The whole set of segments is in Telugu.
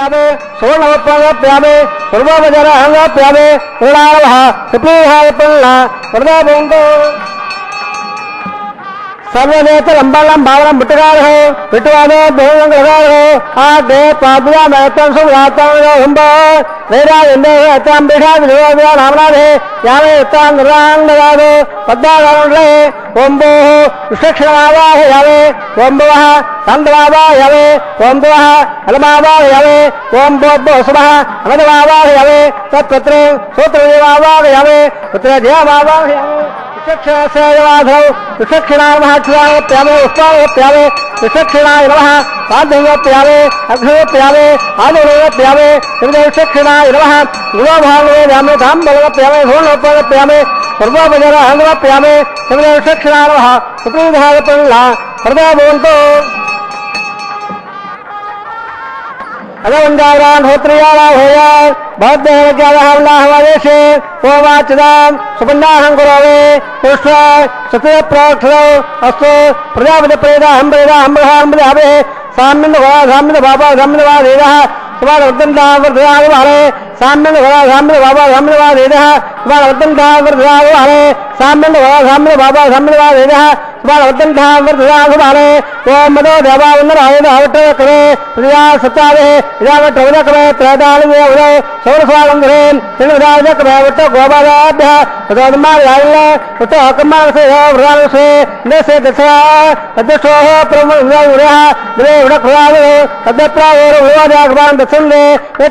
प्यावे सुवर्णवत्प्यावे सर्वोपचारप्यावे पूर्णावः सुप्रीहारपल्ला वरदाबोंगो सर्वदेत लंबा लंबावरम बुटकार हो पिटवादो दोंग लगार हो आगे पादुआ महतम सुराता हुंब मेरा इंदे अतम बिठा विधवा नामना है यावे तंग रंग लगा दो पद्दा गारण रहे ओंबो विचक्षणावा है यावे ओंबवः संदवावा यावे ओंबवः अलमावा यावे ओंबो सुबह अमदवावा यावे तत्पत्रे सूत्रदेवावा यावे पुत्र देवावा यावे विचक्षणाधौ विचक्षणाय महात्यावे उत्पादोप्यावे विचक्षणाय नमः पादयोप्यावे अग्नयोप्यावे आदोयोप्यावे विचक्षणाय नमः गुणभावे रामे धाम बलवप्यावे धूर्णोपयामे सर्वोपचार अहंगवप्यामे विचक्षणाय नमः सुप्रीधारपल्ला हृदय बोलतो अगवंजारान होत्रियाला होया बहुत देर क्या हमला हमारे से ओवाचदाम सुपन्नाहं गुरवे कृष्ण सत्य प्रार्थना अस्तु प्रजापति प्रेदा हम ब्रह्मे साम्य बाबा साम्य देवः सुभान वर्धनता वर्धयाग वाले साम्य बाबा साम्य देवः सुभान वर्धनता वर्धयाग वाले साम्य बाबा साम्य देवः सुभान वर्धनता वर्धयाग वाले ओम मदो देवा वंदनाय धावट करे प्रजा सत्तावे इदावट वदक वे त्रदाल वे उदे सौर स्वालंघरे सिंहराजक वे वट गोबादाभ्य तदमा लाल वट अकमार से व्रल से नसे दशा तदशो प्रमुरः द्वे वडक व्रल तदप्रा और विवादागवान दसंदे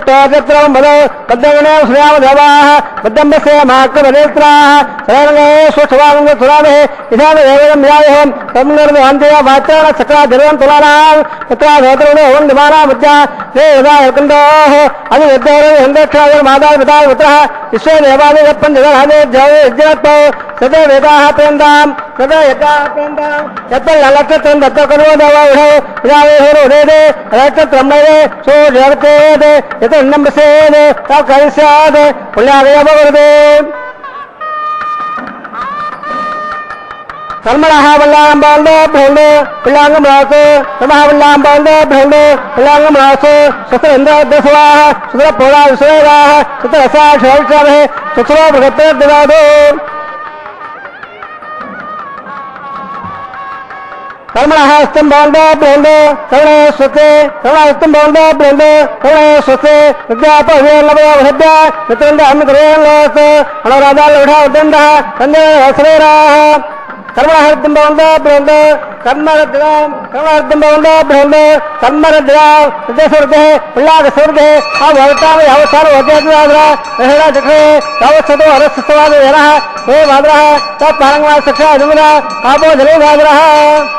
तदत्र मदो तदगणे श्रेयाम देवाः बद्धम से माक बलेत्राः शरणगे स्वस्वालंघ सुरावे इदान देवम यायहम तमनर अंत्य वाचन सकरा धर्म तुलानां तत्रा धोत्रो वंदमाना मध्या ते यदा कंदोः अदि यद्दोर हंदक्षाय मादा पिता पुत्रः ईश्वर देवादि पंचदहादे जय यज्ञतो सदे वेदाः पेंदाम सदे यज्ञाः पेंदाम यत्तल ललक्षत्रं दत्त करो देवा उढो यावे होरो देदे रक्षत्रम्मये सो जगतेदे यत नम्बसेदे ता कैस्यादे पुण्यादय भगवते कर्मणः वल्लां बाल्दो भ्रौंदो पिलांगं रासो कर्मणः वल्लां बाल्दो भ्रौंदो पिलांगं रासो शस्त्रेन्द्र दशवाः शस्त्र पोला विश्वेवाः शस्त्र रसा शौचावे शस्त्रो भगते ददादो कर्मणः स्तंभ बाल्दो भ्रौंदो कर्णे स्वस्ते कर्मणः स्तंभ बाल्दो भ्रौंदो कर्णे स्वस्ते विद्यापहे लभो हृदय मित्रंद अमित्रेण लोस अनुराधा लोढ़ा उदंडः कंदे हसरेराः कर्महर्दं बंदो ब्रंदो कर्मरद्राम कर्महर्दं बंदो ब्रंदो कर्मरद्राम जसुरदे उल्लाग सुरदे आ भवता में अवसर होते द्वारा रहरा जखे तवसदो हरसवाद यरह हे वाद्रह तब पारंगवा सक्षा जुमरा आपो जले वाद्रह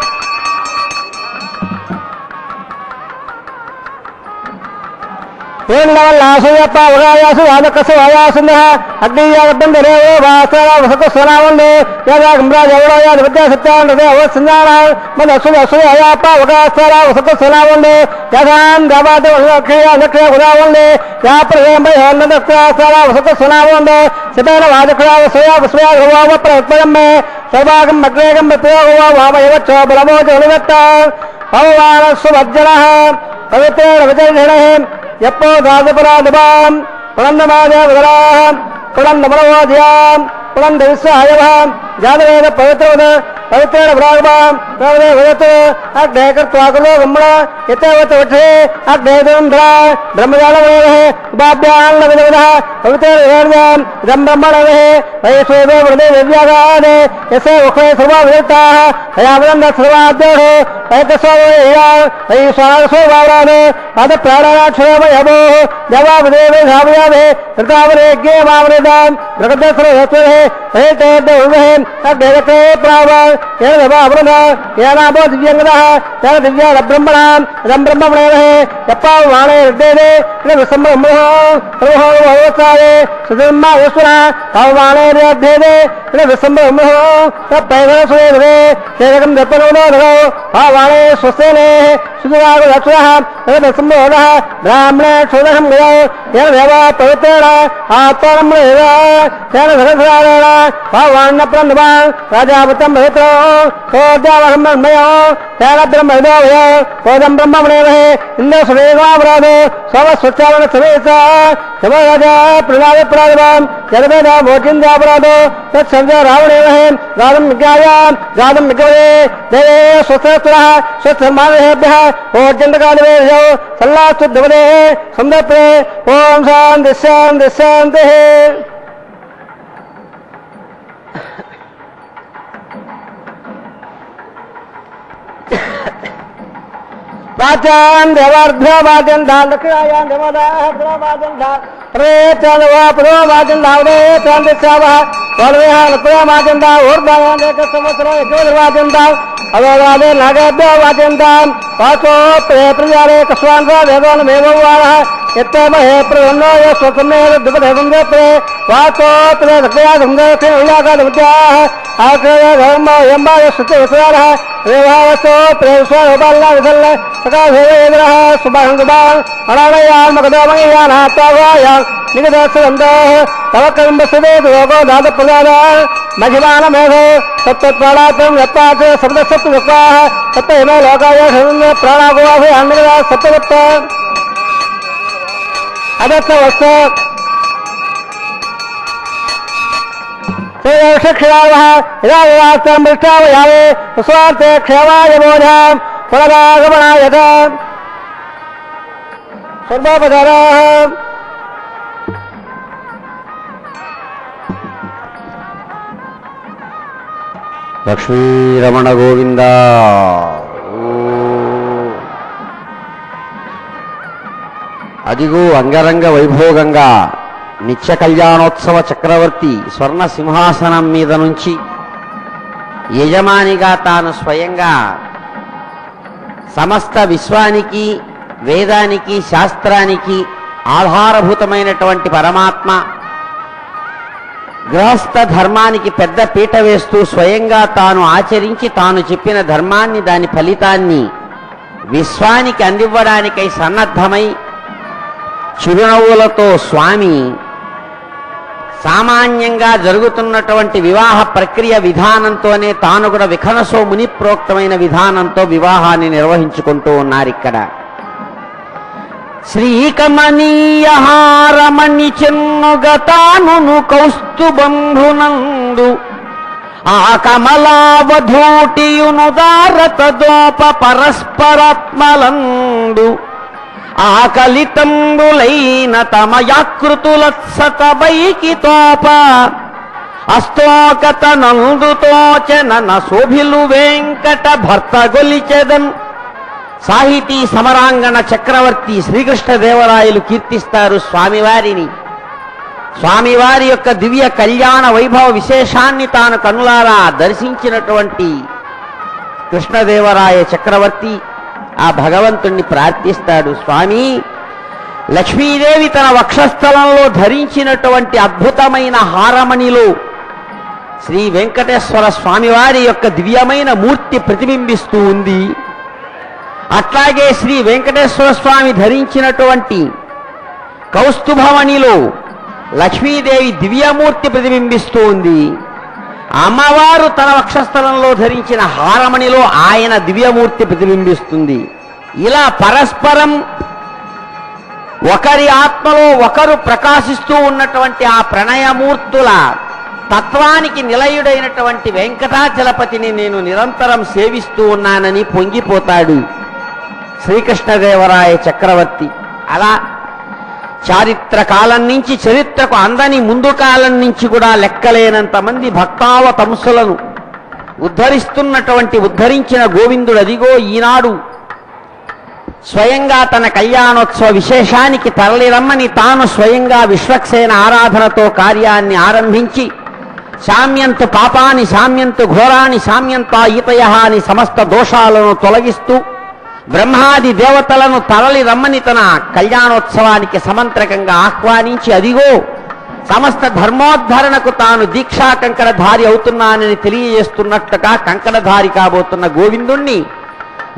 लासुयप्पा उगायासु आदकसु आयासुनः अग्नियाबंधरे वासरा वसको सनावंदे यदा गम्रा जवड़या विद्या सत्यान हृदय अवसंजाना मन असु असु आयाप्पा उगासरा वसको सनावंदे यदान दबाद वसखया नखया उदावंदे या प्रेम हनदक्रासरा वसको सनावंदे सदैन वादखया वसया वसया गवाव प्रपरम में सर्वागम मग्रेगम प्रयोगवा वामयव च बलमो जलवत्ता भगवान सुभज्जनः पवित्र वचनः यप्पो दादपराधवाम पुनंदमादवराम पुनंदमनवाद्याम पुनंद विश्वायवाम जादवेद पवित्रवद पवित्रेण भ्रागवाम प्रवदे वदतु अग्ने कर्त्वाकुलो गम्मण यतेवत वठे अग्ने दुंद्रा ब्रह्मजालवः उपाभ्यां लविदवदः पवित्रेण वेद्याम इदं ब्रह्मणवः वैश्वेदो वृदे दिव्यागादे यसे उखे सर्वाविदिताः हयावदन्द सर्वाद्योः वैकस्वावया वैश्वासोवावरानो पाद प्राणाक्षरमयभोः देवावदेवे धावयावे कृतावरेज्ञे वावरेदां जगदसरस्वः हेतेद्वः अग्नेरके प्राव येन देवावृन्द येनाभो दिव्यङ्गदः तेन दिव्या ब्रह्मणाम् इदं ब्रह्मणेन यप्पा वाणे हृदये न विसम्ब्रह्मः प्रभो भगवत्साये सुधर्मा ईश्वरा तव वाणे अध्ययने न विसम्ब्रह्मः तत्पैगसुरे शेरकं दत्तनो धरो वाणे स्वस्तेने सुधराग लक्ष्यः तद विसम्ब्रह्मः ब्राह्मणे क्षुदहं गयो येन देवा पवित्रेण आत्मनम्रेण तेन धरधरारेण वाण्य प्रन्धवान् राजावतं भवित्रो सोद्यावहं ब्रह्मयो तेन ब्रह्मविदो भयो कोदं ब्रह्मणे इन्द्र सुरेगावराधो स्वस्वच्छावन समेत समराजा प्रणाद प्रारंभ जगदा मोचिंदापराधो तत्संजय रावणेन गादम विज्ञायाम गादम विज्ञे देवे स्वस्थस्त्रः स्वस्थमानेभ्यः ओर्जन्तकाले सल्लास्तुद्भवदे संदप्रे ओम शांति शांति शांति। वाचान देवार्ध्य वाचन दान दक्षिणायान देवदाह वाचन दान प्रेतन वापरो वाचन दावदे चांदिस्यावह वलवेह लकुया वाचन दान ऊर्ध्वायान एक संवत्सरो एक वाचन दान अवगादे नागेभ्यो वाचन दान वाचो प्रे प्रजारे कस्वांसा वेदोन मेववारः यत्तमहे प्रवन्नो स्वतमेव दुपदे संगे प्रे वाचो प्रे दक्षिणा संगे फिर उल्लाका दमत्याः आश्रय धर्म यम्बाय सत्यवसारः रेवावसो प्रेमस्वर उपालना विधल प्रकाशेन्द्रः सुभांगुबाल अणालयान मकदमयान हातावायान निगदसंदः तवकंबसदे दोगो दाद प्रदान महिमान मेघो सप्तप्राणात्म यत्पाच शब्द सप्तवक्ताः सप्तमे लोकाय शरण्य प्राणागोवासे अन्निगदा सप्तवक्त अदत्तवस्त शिक्षिणावः इदास्तं मृष्टावयावे स्वार्थे क्षेमाय बोधां फलदागमनाय सर्वोपचाराः లక్ష్మీరమణ గోవింద. అదిగో అంగరంగ వైభోగంగా నిత్య కళ్యాణోత్సవ చక్రవర్తి స్వర్ణ సింహాసనం మీద నుంచి యజమానిగా తాను స్వయంగా సమస్త విశ్వానికి వేదానికి శాస్త్రానికి ఆధారభూతమైనటువంటి పరమాత్మ గృహస్థ ధర్మానికి పెద్ద పీట వేస్తూ స్వయంగా తాను ఆచరించి తాను చెప్పిన ధర్మాన్ని దాని ఫలితాన్ని విశ్వానికి అందివ్వడానికై సన్నద్ధమై చిరునవ్వులతో స్వామి సామాన్యంగా జరుగుతున్నటువంటి వివాహ ప్రక్రియ విధానంతోనే తాను కూడా విఖనసో ముని ప్రోక్తమైన విధానంతో వివాహాన్ని నిర్వహించుకుంటూ ఉన్నారు. ఇక్కడ శ్రీకమనీయహారమణి చెన్నుగతాను కౌస్తుబంధునందు ఆ కమలావధూటియును దారతదోప పరస్పరాత్మలందు ఆకలితంబులైన తమయాకృతులత్సతబైకి తోప అస్తోకత నందుతోచన శోభిలు వెంకట భర్త గొలిచెదన్. సాహితీ సమరాంగణ చక్రవర్తి శ్రీకృష్ణదేవరాయలు కీర్తిస్తారు స్వామివారిని. స్వామివారి యొక్క దివ్య కళ్యాణ వైభవ విశేషాన్ని తాను కనులారా దర్శించినటువంటి కృష్ణదేవరాయ చక్రవర్తి ఆ భగవంతుణ్ణి ప్రార్థిస్తాడు. స్వామి, లక్ష్మీదేవి తన వక్షస్థలంలో ధరించినటువంటి అద్భుతమైన హారమణిలో శ్రీ వెంకటేశ్వర స్వామివారి యొక్క దివ్యమైన మూర్తి ప్రతిబింబిస్తూ ఉంది. అట్లాగే శ్రీ వెంకటేశ్వర స్వామి ధరించినటువంటి కౌస్తుభమణిలో లక్ష్మీదేవి దివ్యమూర్తి ప్రతిబింబిస్తూ ఉంది. అమ్మవారు తన వక్షస్థలంలో ధరించిన హారమణిలో ఆయన దివ్యమూర్తి ప్రతిబింబిస్తుంది. ఇలా పరస్పరం ఒకరి ఆత్మలో ఒకరు ప్రకాశిస్తూ ఉన్నటువంటి ఆ ప్రణయమూర్తుల తత్వానికి నిలయుడైనటువంటి వెంకటాచలపతిని నేను నిరంతరం సేవిస్తూ ఉన్నానని పొంగిపోతాడు శ్రీకృష్ణదేవరాయ చక్రవర్తి. అలా చారిత్ర కాలం నుంచి చరిత్రకు అందని ముందు కాలం నుంచి కూడా లెక్కలేనంత మంది భక్తావతంసులను ఉద్ధరించిన గోవిందుడు అదిగో ఈనాడు స్వయంగా తన కళ్యాణోత్సవ విశేషానికి తరలిరమ్మని తాను స్వయంగా విశ్వక్సేన ఆరాధనతో కార్యాన్ని ఆరంభించి శామ్యంతు పాపాని శామ్యంతు ఘోరాని శామ్యంతాయితయ అని సమస్త దోషాలను తొలగిస్తూ బ్రహ్మాది దేవతలను తరలి రమ్మని తన కళ్యాణోత్సవానికి సమంత్రకంగా ఆహ్వానించి అదిగో సమస్త ధర్మోద్ధరణకు తాను దీక్షా కంకణధారి అవుతున్నానని తెలియజేస్తున్నట్టుగా కంకణధారి కాబోతున్న గోవిందుణ్ణి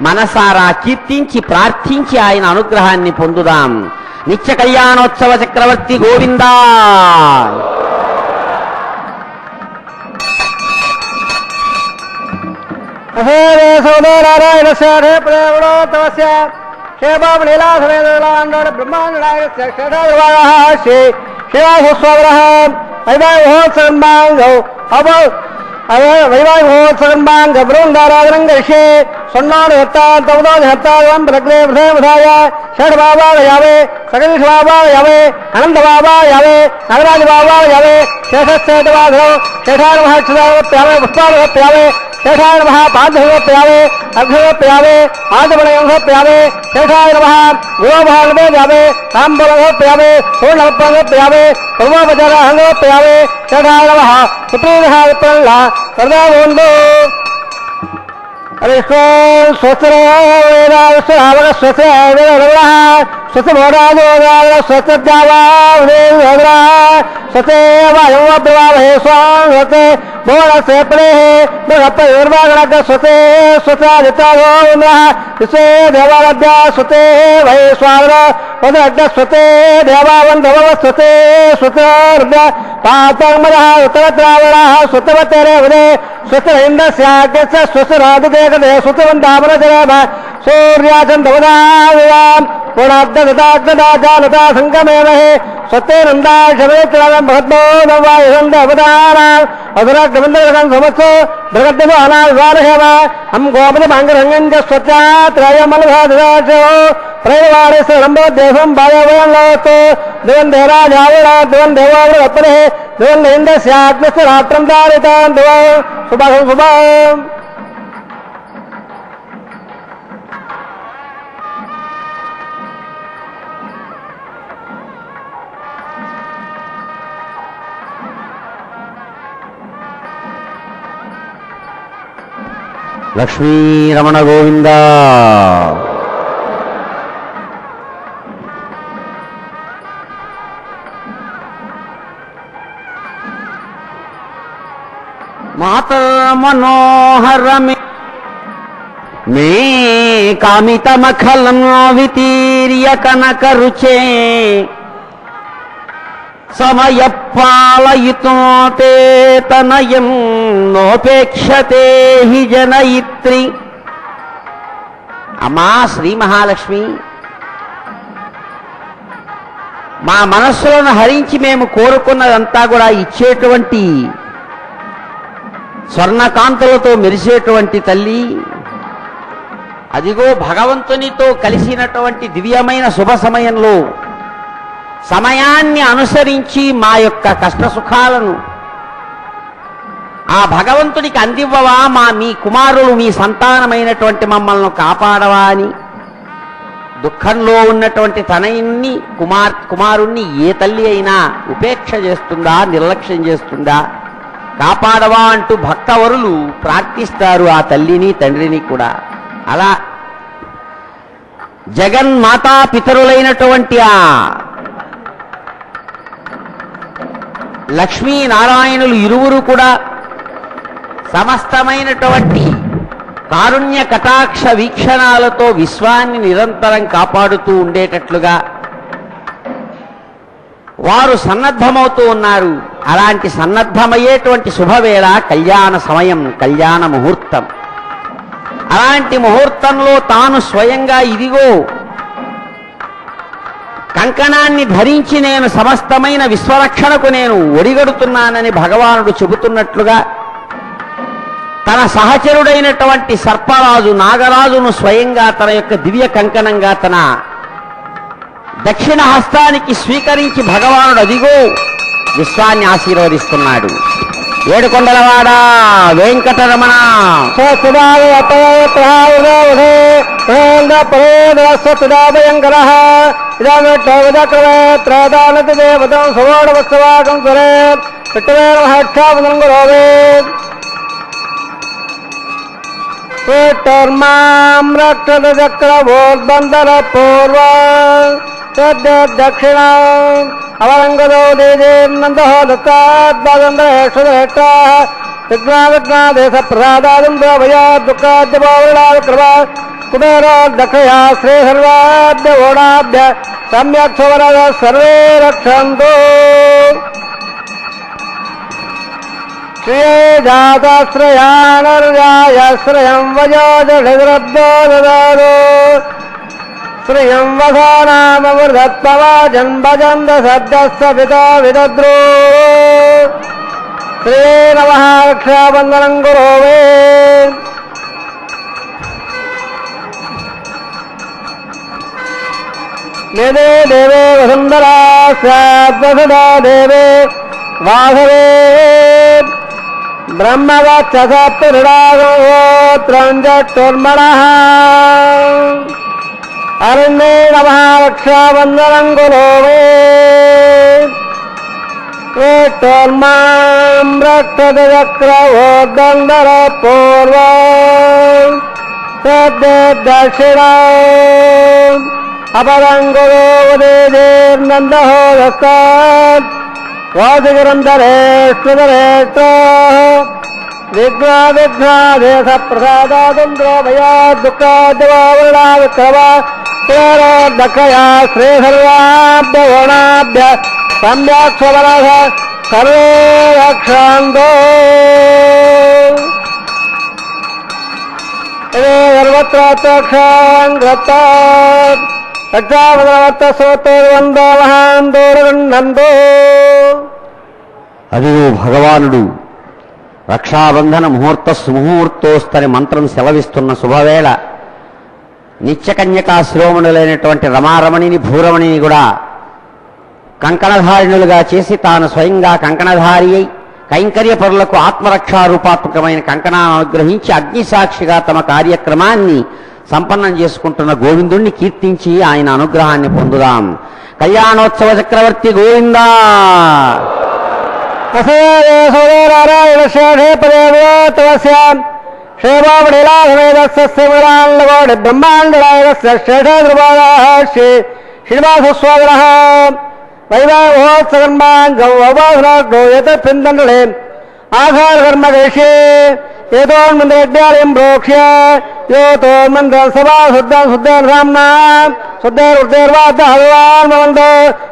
మనసారా కీర్తించి ప్రార్థించి ఆయన అనుగ్రహాన్ని పొందుదాం. నిత్య కళ్యాణోత్సవ చక్రవర్తి గోవిందా. నారాయణ శేబాబు లీలా సమేత బ్రహ్మాండ శ్రీ శ్రీవాసస్వరః వైవాహికోత్సవంగౌ అభౌ వైవాహికోత్సవంగ బృందారాధనం కరిష్యే సొన్నాడు హెత్తార్ తౌదాది హెత్తారం ప్రగ్రే వృధేవధాయ షడ్ బాబా యావే సగరీష్ బాబా యావే అనంత బాబా యావే నగరాజ బాబా యావే శేషశ్చేతవాధౌ శేషాయ మహాక్షరావప్యావే పుష్పావప్యావే శేషాయ నమః పార్థవప్యావే అర్ఘవప్యావే ఆదిమణయోప్యావే శేషాయ నమః గురోభాగవప్యావే తాంబూలవప్యావే పూర్ణవప్యావే పూర్వోపచారహంగవప్యావే శేషాయ నమః సుప్రీదహావిప్రల్ల సర్వోందో సూర్యాచందవదాం పుణాబ్దగతాగ్నదాజాలతా సంగమేమహే స్వత్తేనందాశమేత్రాగం భగద్మోదవాయుసందవదానాం అధురాగ్నవందరగం సమస్తో భగద్దో అనావారహేమ హం గోపదమాంగరంగం చ స్వచ్ఛాత్రయమలధాదాచో ప్రయవాడేశ్వరంభోద్దేశం భాగవయంలోతో దివం దేరాజావళ దివం దేవావృపరే దివం ఇంద్రస్యాగ్నస్య రాత్రం దారితాం దివం శుభం శుభం. లక్ష్మీరమణ గోవింద. మాతర్మనోహరమే మే కామితమఖలం వితీర్య కనకరుచే సమయపాలయితో తే తనయం నోపేక్షతే హి జనయిత్రి. అమ్మా శ్రీ మహాలక్ష్మి, మా మనస్సులను హరించి మేము కోరుకున్నదంతా కూడా ఇచ్చేటువంటి స్వర్ణకాంతులతో మెరిసేటువంటి తల్లి, అదిగో భగవంతునితో కలిసినటువంటి దివ్యమైన శుభ సమయంలో సమయాన్ని అనుసరించి మా యొక్క కష్ట సుఖాలను ఆ భగవంతుడికి అందివ్వవా, మీ కుమారులు మీ సంతానమైనటువంటి మమ్మల్ని కాపాడవా అని దుఃఖంలో ఉన్నటువంటి తనయుణ్ణి కుమారుణ్ణి ఏ తల్లి అయినా ఉపేక్ష చేస్తుందా, నిర్లక్ష్యం చేస్తుందా? కాపాడవా అంటూ భక్తవరులు ప్రార్థిస్తారు ఆ తల్లిని తండ్రిని కూడా. అలా జగన్మాతా పితరులైనటువంటి ఆ లక్ష్మీనారాయణులు ఇరువురు కూడా సమస్తమైనటువంటి కారుణ్య కటాక్ష వీక్షణాలతో విశ్వాన్ని నిరంతరం కాపాడుతూ ఉండేటట్లుగా వారు సన్నద్ధమవుతూ ఉన్నారు. అలాంటి సన్నద్ధమయ్యేటువంటి శుభవేళ కళ్యాణ సమయం, కళ్యాణ ముహూర్తం. అలాంటి ముహూర్తంలో తాను స్వయంగా ఇదిగో కంకణాన్ని ధరించి నేను సమస్తమైన విశ్వరక్షణకు నేను ఒడిగడుతున్నానని భగవానుడు చెబుతున్నట్లుగా తన సహచరుడైనటువంటి సర్పరాజు నాగరాజును స్వయంగా తన యొక్క దివ్య కంకణంగా తన దక్షిణ హస్తానికి స్వీకరించి భగవానుడు అదిగో విశ్వాన్ని ఆశీర్వదిస్తున్నాడు. ఏడుకొండలవాడ వెంకటరమణ త్రదానతి దేవతం సువర్ణవత్సవాకం స్వరే పిట్టవేణ మహాక్షాపదం గురోవే పిట్టర్మాం రక్షత చక్రవోద్బంధర పూర్వ దక్షిణ అవరంగదో దేజేర్నందో దుఃఖాద్వాదంధ్రేష విఘ్నాదేశ ప్రసాదాదం ద్రవయా దుఃఖాద్యబావృణావిక్రమ కుబేరో దక్షయా శ్రీ సర్వాభ్య ఓడాభ్య సమ్యక్ సువరద సర్వే రక్షంతు. శ్రియే జాతశ్రయానర్యాయశ్రయం వయోజఢిద్రబ్దో దదాదో శ్రియం వసానామృతత్వమా జన్మజంద సద్దస్య పితా విదద్రో శ్రీ నమః రక్షాబంధనం గురోవే దేవే దేవే వసుంధరా స్యాద్వసదా దేవే వాసవే బ్రహ్మవత్సప్తృడాగోత్రంజట్టుర్మణః అరణ్యే నమః రక్షాబంధనం గురోవే వేట్టోర్మాం రక్షదచక్రవోద్దండర పూర్వ దక్షిణ అపరంగురోదేర్నందహోదస్తాత్ వాదిగిరంధరేష్వదరేష్ట విఘ్నాదేశ ప్రసాదాదుంద్రోభయా దుఃఖాద్యవావరణా విక్రమ దక్షయా శ్రీసర్వాభ్య ఓణాభ్య సమ్యాక్షవర సర్వే రక్షాంతో సర్వత్రాక్షాంగ్రత రక్షావరవర్త సోతోర్వందవహాందోరగండందో. అది భగవానుడు రక్షాబంధన ముహూర్త సుముహూర్తోస్తని మంత్రం సెలవిస్తున్న శుభవేళ నిత్యకన్యకా శిరోమణులైనటువంటి రమారమణిని భూరమణిని కూడా కంకణధారిణులుగా చేసి తాను స్వయంగా కంకణధారి అయి కైంకర్యపరులకు ఆత్మరక్షారూపాత్మకమైన కంకణాన్ని అనుగ్రహించి అగ్నిసాక్షిగా తమ కార్యక్రమాన్ని సంపన్నం చేసుకుంటున్న గోవిందుణ్ణి కీర్తించి ఆయన అనుగ్రహాన్ని పొందుదాం. కళ్యాణోత్సవ చక్రవర్తి గోవిందా. శ్రీనివాసస్వామి వైవాహోత్సకర్మాంగౌవాసనాగ్నోయతపిందండలే ఆధారకర్మదేశే ఏతోన్మంత్రజ్ఞాలయం ప్రోక్ష్య యోతోన్మంత్రం సభా శుద్ధం శుద్ధేన సామ్నా శుద్ధైర్వాద్యవాన్మంతో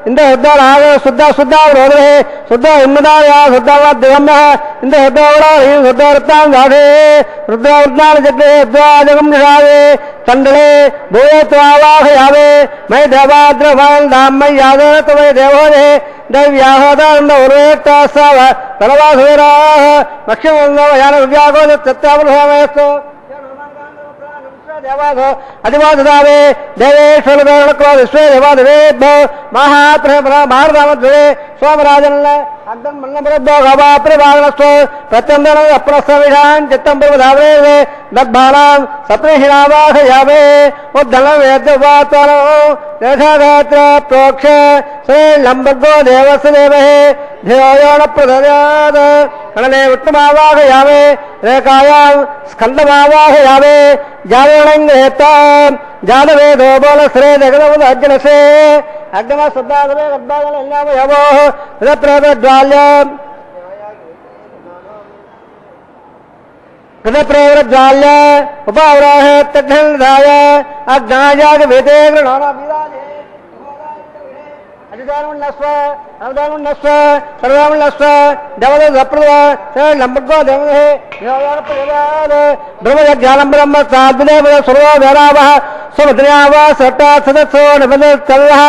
ఇంత శుద్ధారాగ శుద్ధ శుద్ధావరోధే శుద్ధ హిమ్మదాయ శుద్ధవాద్యగమ్య ఇంత శుద్ధోడాహి శుద్ధవృత్తాం దాధే రుద్రవృత్తాన చక్రే యుద్ధాజగం నిషాదే చండలే భూయత్వావాహయావే మై దేవాద్రవాన్ దామ్మై యాదవై దేవోదే దైవ్యాహోదానంద ఉరేక్తాస్తవ తలవాసురాః మక్ష్యమందో యాన వ్యాగోద తత్తావృహమయస్తో దేవాదో అధివాదావే దేవేశ్వర విశ్వే దేవాదేవేభ్యో మహాప్రభారదామద్వే సోమరాజన్ అర్థం మన్నభ్రో గవాప్రభాగనస్తో ప్రత్యందన అప్రస్థవిషాన్ చిత్తం ప్రధావే దద్భానాం సప్రేషిణావాహయావే ఉద్ధలం వేద్యవాత్వనో దేశాగాత్ర ప్రోక్ష శ్రీలంబర్గో దేవస్య దేవహే ధియోయోణ ప్రదయాద్ కణనే ఉత్తమావాహయావే రేఖాయాం స్కందమావాహయావే జావేణంగేత్తాం జానవేదో బోల శ్రే జగదముదర్జనసే అగ్నమ శుద్ధాదవే గర్భాగల ఎల్లామయవో హృదప్రేమజ్వాల్యం హృదప్రేమజ్వాల్య ఉపావరాహే తగ్నాయ అజ్ఞాయాగ వేదే గృణానాభిరాజే అధిదానమున్నస్వ అవదానమున్నస్వ సర్వామున్నస్వ దేవద దప్రద లంబగో దేవదే బ్రహ్మజ్ఞానం బ్రహ్మ సాద్విదేవ సర్వో వేరావః సుభద్రయావ సట్టా సదస్సో నిపద చల్లః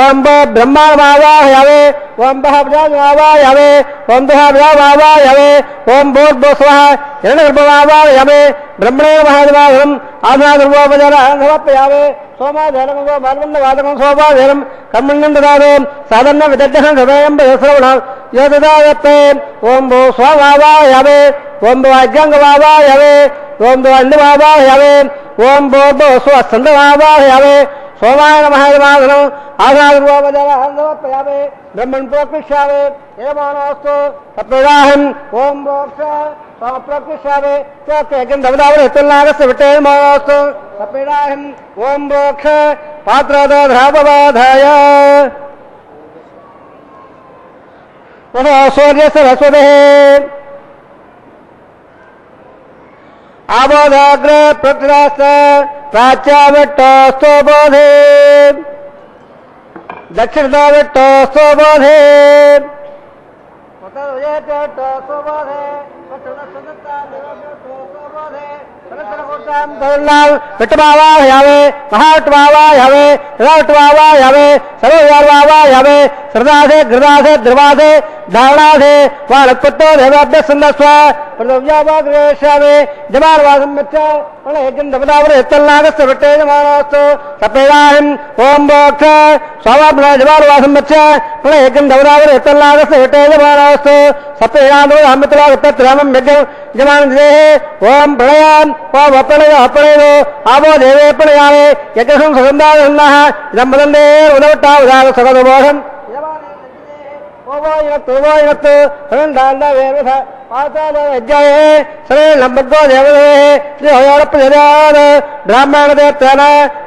ఓం బ్రహ్మావాహయావే ఓం ప్రజావాహయావే ఓం ప్రజావాహయావే ఓం భూర్భువః హిరణ్యగర్భవాహయావే బ్రహ్మణే మహాదేవాహం ఆధార్వోపచార సమర్పయావే సోమాధేనం బాలవందవాదకం సోమాధేనం కర్మణ్యం దదాదో సాధన విదగ్ధం హృదయం శ్రవణం యోదాయత్తే ఓం భూ స్వావాహయావే ఓం అజ్ఞంగవాహయావే ఓం అండవాహయావే ఓం భూ స్వస్కందవాహయావే సోమాయ మహాదేవాధనం ఆధార్వోపచారయావే బ్రహ్మణ్ ప్రోక్షావే ఏమానోస్తు తత్ప్రదాహం ఓం మోక్ష ప్రకృష్యావే దవదావృత్తుల్లాగస్య విట్టేమానోస్తు తత్ప్రదాహం ఓం మోక్ష పాత్రధాపవాధాయ సూర్య సరస్వతే ఆబోధాగ్ర పృథ్రాస్త ప్రాచ్యావిట్టోస్తు బోధే దక్షిణదావిట్టోస్తు బోధే विटमावा यावे महाटमावा यावे राटमावा यावे सर्वयारवावा यावे श्रद्धासे गृदासे द्रवासे धारणासे वालत्पत्तो देवाभ्य संदस्व प्रदव्यावाग्रेशावे जमानवासं मच्च प्रणयजं दपदावरे तल्लागस्य विट्टे जमानस्तु तपेदाहिं ओम बोक्ष स्वावाब्न जमानवासं मच्च प्रणयजं दपदावरे तल्लागस्य विट्टे जमानस्तु सपेदानो अमृतलागतत्रमं यज्ञं जमानदेहे ओम प्रणयाम ओम अपणय अपणयो आवो देवे प्रणयावे यज्ञं सुगन्धानः इदं वदन्ते उदवट्टा उदार सगदबोधम् ओवायत्तु सगन्धान्नवेरथ पातालयज्ञये शरणम्भगो देवदेः ब्राह्मणदेवतेन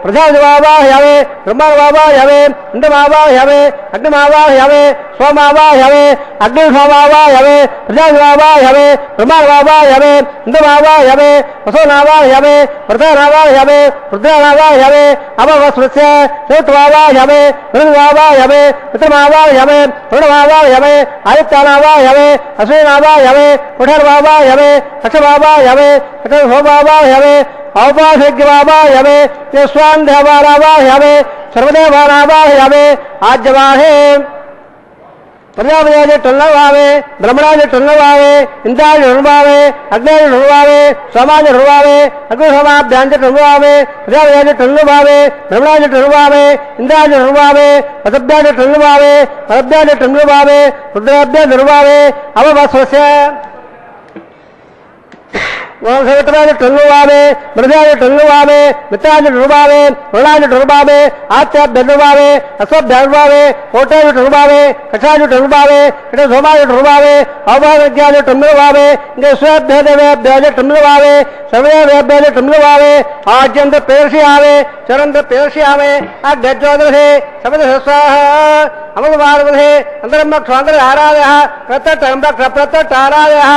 प्रजावावाहयावे ब्रह्मवावाहयावे इन्द्रवावाहयावे अग्निमावाहयावे सोमावाहयावे अग्निसोमावाहयावे प्रजावावाहयावे ब्रह्मवावाहयावे इन्द्रवावाहयावे वसोनावाहयावे प्रधानावाहयावे रुद्रनावाहयावे अववस्वस्य ऋतुवावाहयावे ऋतुवावाहयावे पितृमावाहयावे ऋणवावाहयावे आदित्यानावाहयावे अश्विनावाहयावे पुठर्वावाहयावे अक्षवावाहयावे अक्षसोमावाहयावे औपासिक्यवावाहयावे यस्वान्धवारावाहयावे सर्वदेवानावाहयावे आज्यवाहे प्रजापति टुल्लवावे ब्रह्मणाज टुल्लवावे इंद्राज टुल्लवावे अग्नेज टुल्लवावे सोमाज टुल्लवावे अग्निसोमाभ्यांज टुल्लवावे प्रजापति टुल्लवावे ब्रह्मणाज टुल्लवावे इंद्राज टुल्लवावे वसभ्याज टुल्लवावे वसभ्याज टुल्लवावे रुद्राभ्य टुल्लवावे अववस्वस्य वंशवतराज टुल्लवावे मृजाज टुल्लवावे मित्राज टुल्लवावे वरुणाज टुल्लवावे आत्याभ्य टुल्लवावे अश्वभ्य टुल्लवावे कोटाज टुल्लवावे कक्षाज टुल्लवावे सोमाज टुल्लवावे अवभाग्याज टुल्लवावे स्वभ्य देवेभ्याज टुल्लवावे सर्वेभ्याज टुल्लवावे आज्यंत पेर्षयावे चरंत पेर्षयावे अग्रज्योतिषे सबदस्वाहा अमृतवारवधे अंतरम्भक्षांतर आराधयः प्रत्यट्टम्भक्ष आराधयः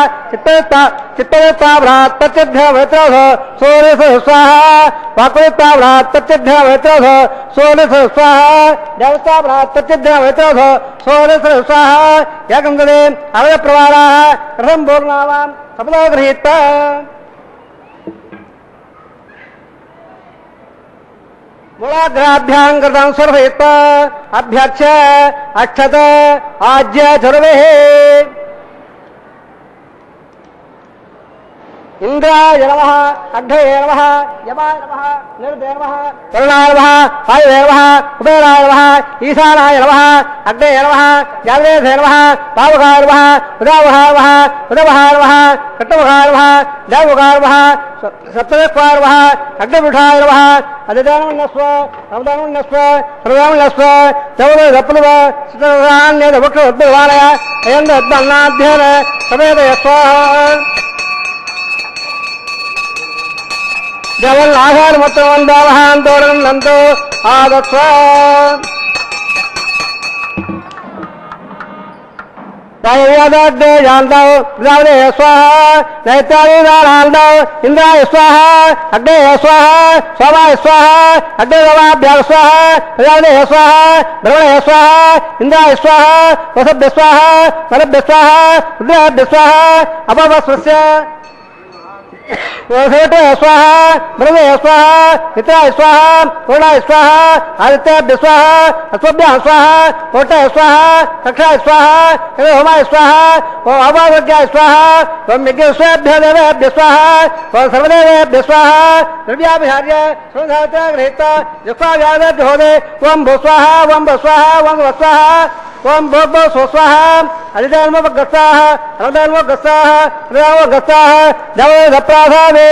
चित्तयुक्ताभ्रात् तच्चिद्भ्यवैत्रः सोरेश स्वाहा वाक्युक्ताभ्रात् तच्चिद्भ्यवैत्रः सोरेश स्वाहा देवताभ्रात् तच्चिद्भ्यवैत्रः सोरेश स्वाहा यागंगदे अवयप्रवाराः रथं भोगनावां सफलो गृहीत्वा मूलाग्राभ्यां कृतं सर्वयित्वा अभ्यक्ष अक्षत आज्य चर्वेः इंद्राय नमः अग्नये नमः यमाय नमः निरुते नमः वरुणाय नमः वायुवे नमः कुबेराय नमः ईशानाय नमः अग्नये नमः जागृते नमः पावकाय नमः उदावहाय नमः उदवहाय नमः कट्टवहाय नमः देवकाय नमः सप्तदक्वाय नमः अग्निपुठाय नमः अधिदानमन्नस्व अवदानमन्नस्व सर्वदानमन्नस्व चौदपलव सुतरान्यदवक्षोद्भवालय अयन्दद्बन्नाध्ययन समेतयस्वाहा जवल आहार मतवन दावहान दोरन नंदो आदस्व दाययादे जानदो प्रजापते स्वाहा नैत्रादि दानदो इंद्राय स्वाहा अग्ने स्वाहा सोमाय स्वाहा अग्ने रवाभ्य स्वाहा प्रजापते स्वाहा ब्रह्मणे स्वाहा इंद्राय स्वाहा वसभ्य स्वाहा वरभ्य स्वाहा रुद्राभ्य स्वाहा अपवस्वस्य वसोटे स्वाहा ब्रह्मे स्वाहा मित्राय स्वाहा पूर्णाय स्वाहा आदित्याभ्य स्वाहा अश्वभ्यां स्वाहा कोटे स्वाहा कक्षाय स्वाहा होमाय स्वाहा अभावज्ञाय स्वाहा यज्ञस्वेभ्य देवेभ्य स्वाहा सर्वदेवेभ्य स्वाहा द्रव्याभिहार्य सुधारता गृहीता युक्ताव्यादेभ्य होदे ओम भू स्वाहा ओम भ स्वाहा ओम व स्वाहा ओम भोग स्वस्वाहा अधिधर्म गस्साः अनधर्म गस्साः राव गस्साः जव प्रसादे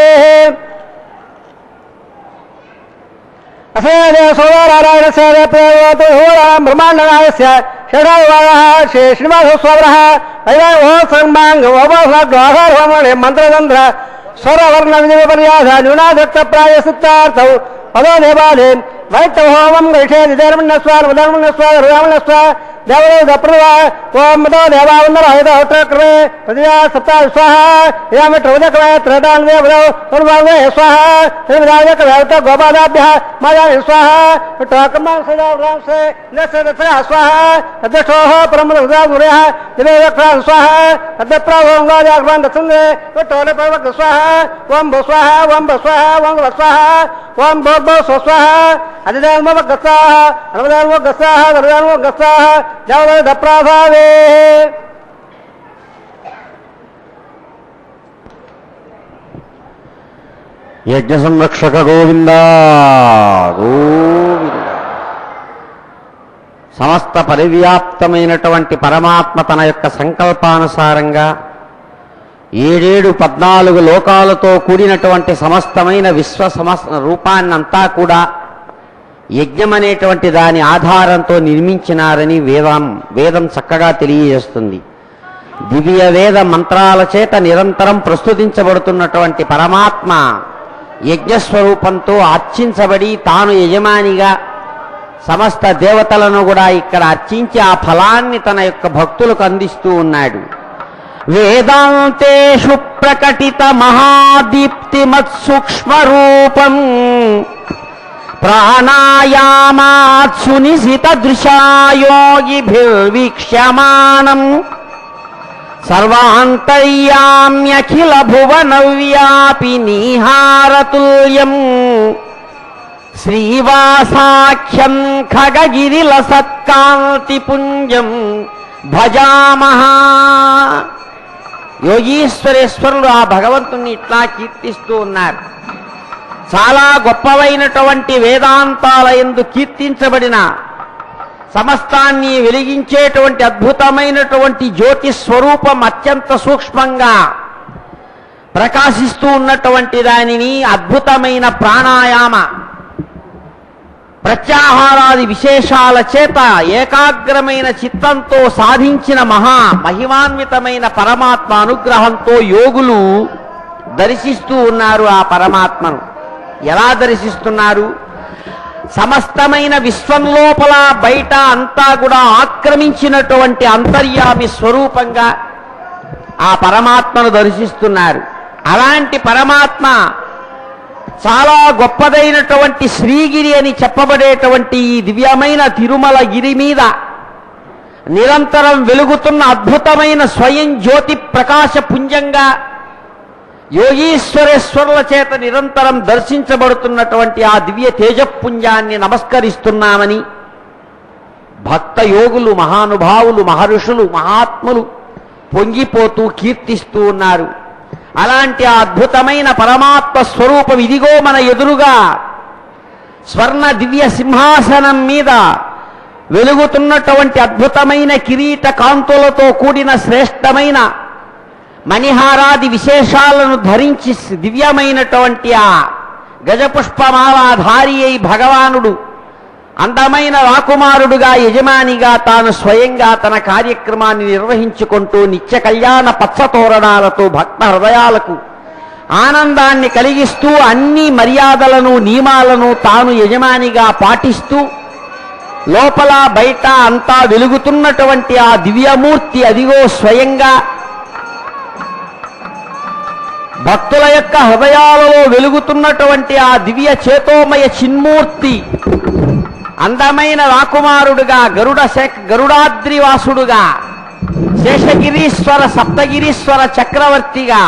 असेदे सोदारायणस्य प्रयोतो होराम ब्रह्माण्डनायस्य षडावारः श्रीनिवास स्वावरः अयं हो सर्वांग ववसाग्रहार होमणे मंत्रतंत्र स्वरवर्ण विजयपर्यास न्यूनादत्त प्रायसिद्धार्थौ पदो देवालय वैष्णव होमं गृहे धर्मण्यस्वार धर्मण्यस्वार रामण्यस्वार దేవదేవ దప్రవ ఓం మతో దేవావందర హైదోత్రక్రమే ప్రతియా సప్తా స్వాహ యామ త్రవదక్రమే త్రదాన్ దేవదో సర్వాంగే స్వాహ త్రివిదాయక వేవత గోపాదాభ్య మాయామి స్వాహ టోకమా సదా రాంసే నసదత్ర స్వాహ అదశోహ పరమదదా గురః దివేవక్ర స్వాహ అదప్రవం గాజాగ్రం దత్సంగే టోలే పవక స్వాహ ఓం భో స్వాహ ఓం భో స్వాహ ఓం భో స్వాహ ఓం భో భో స్వాహ అదిదాన్మ గస్సాహ రమదాన్మ గస్సాహ దరదాన్మ గస్సాహ దేవదేవ దప్రభావే యజ్ఞ సంరక్షక గోవింద గోవింద. సమస్త పరివ్యాప్తమైనటువంటి పరమాత్మ తన యొక్క సంకల్పానుసారంగా 14 లోకాలతో కూడినటువంటి సమస్తమైన రూపాన్నంతా కూడా యజ్ఞం అనేటువంటి దాని ఆధారంతో నిర్మించినారని వేదం చక్కగా తెలియజేస్తుంది. దివ్య వేద మంత్రాల చేత నిరంతరం ప్రస్తుతించబడుతున్నటువంటి పరమాత్మ యజ్ఞస్వరూపంతో అర్చించబడి తాను యజమానిగా సమస్త దేవతలను కూడా ఇక్కడ అర్చించి ఆ ఫలాన్ని తన యొక్క భక్తులకు అందిస్తూ ఉన్నాడు. వేదాంతేషు ప్రకటిత మహాదీప్తిమత్సూక్ష్మరూపం ప్రాణాయామాత్సు నిశిత దృశాయోగిభిర్వీక్ష్యమానం సర్వాంతర్యామ్యఖిల భువన వ్యాపి నీహారతుల్యం శ్రీవాసాఖ్యం ఖగగిరిల సత్కాంతిపుంజం భజామహ. యోగీశ్వరేశ్వరులు ఆ భగవంతుణ్ణి ఇట్లా కీర్తిస్తూ ఉన్నారు. చాలా గొప్పవైనటువంటి వేదాంతాల యందు కీర్తించబడిన సమస్తాన్ని వెలిగించేటువంటి అద్భుతమైనటువంటి జ్యోతి స్వరూపం అత్యంత సూక్ష్మంగా ప్రకాశిస్తూ ఉన్నటువంటి దానిని అద్భుతమైన ప్రాణాయామ ప్రత్యాహారాది విశేషాల చేత ఏకాగ్రమైన చిత్తంతో సాధించిన మహిమాన్వితమైన పరమాత్మ అనుగ్రహంతో యోగులు దర్శిస్తూ ఉన్నారు. ఆ పరమాత్మను ఎలా దర్శిస్తున్నారు? సమస్తమైన విశ్వం లోపల బయట అంతా కూడా ఆక్రమించినటువంటి అంతర్యామి స్వరూపంగా ఆ పరమాత్మను దర్శిస్తున్నారు. అలాంటి పరమాత్మ చాలా గొప్పదైనటువంటి శ్రీగిరి అని చెప్పబడేటువంటి ఈ దివ్యమైన తిరుమల గిరి మీద నిరంతరం వెలుగుతున్న అద్భుతమైన స్వయం జ్యోతి ప్రకాశ పుంజంగా యోగీశ్వరేశ్వరుల చేత నిరంతరం దర్శించబడుతున్నటువంటి ఆ దివ్య తేజపుంజాన్ని నమస్కరిస్తున్నామని భక్త యోగులు, మహానుభావులు, మహర్షులు, మహాత్ములు పొంగిపోతూ కీర్తిస్తూ ఉన్నారు. అలాంటి ఆ అద్భుతమైన పరమాత్మ స్వరూపం ఇదిగో మన ఎదురుగా స్వర్ణ దివ్య సింహాసనం మీద వెలుగుతున్నటువంటి అద్భుతమైన కిరీట కాంతులతో కూడిన శ్రేష్టమైన మణిహారాది విశేషాలను ధరించి దివ్యమైనటువంటి ఆ గజపుష్పమాలాధారి అయి భగవానుడు అందమైన రాకుమారుడుగా యజమానిగా తాను స్వయంగా తన కార్యక్రమాన్ని నిర్వహించుకుంటూ నిత్య కళ్యాణ పచ్చతోరణాలతో భక్త హృదయాలకు ఆనందాన్ని కలిగిస్తూ అన్ని మర్యాదలను నియమాలను తాను యజమానిగా పాటిస్తూ లోపల బయట అంతా వెలుగుతున్నటువంటి ఆ దివ్యమూర్తి అదిగో స్వయంగా భక్తుల యొక్క హృదయాలలో వెలుగుతున్నటువంటి ఆ దివ్య చేతోమయ చిన్మూర్తి అందమైన రాకుమారుడుగా గరుడాద్రివాసుడుగా శేషగిరీశ్వర సప్తగిరీశ్వర చక్రవర్తిగా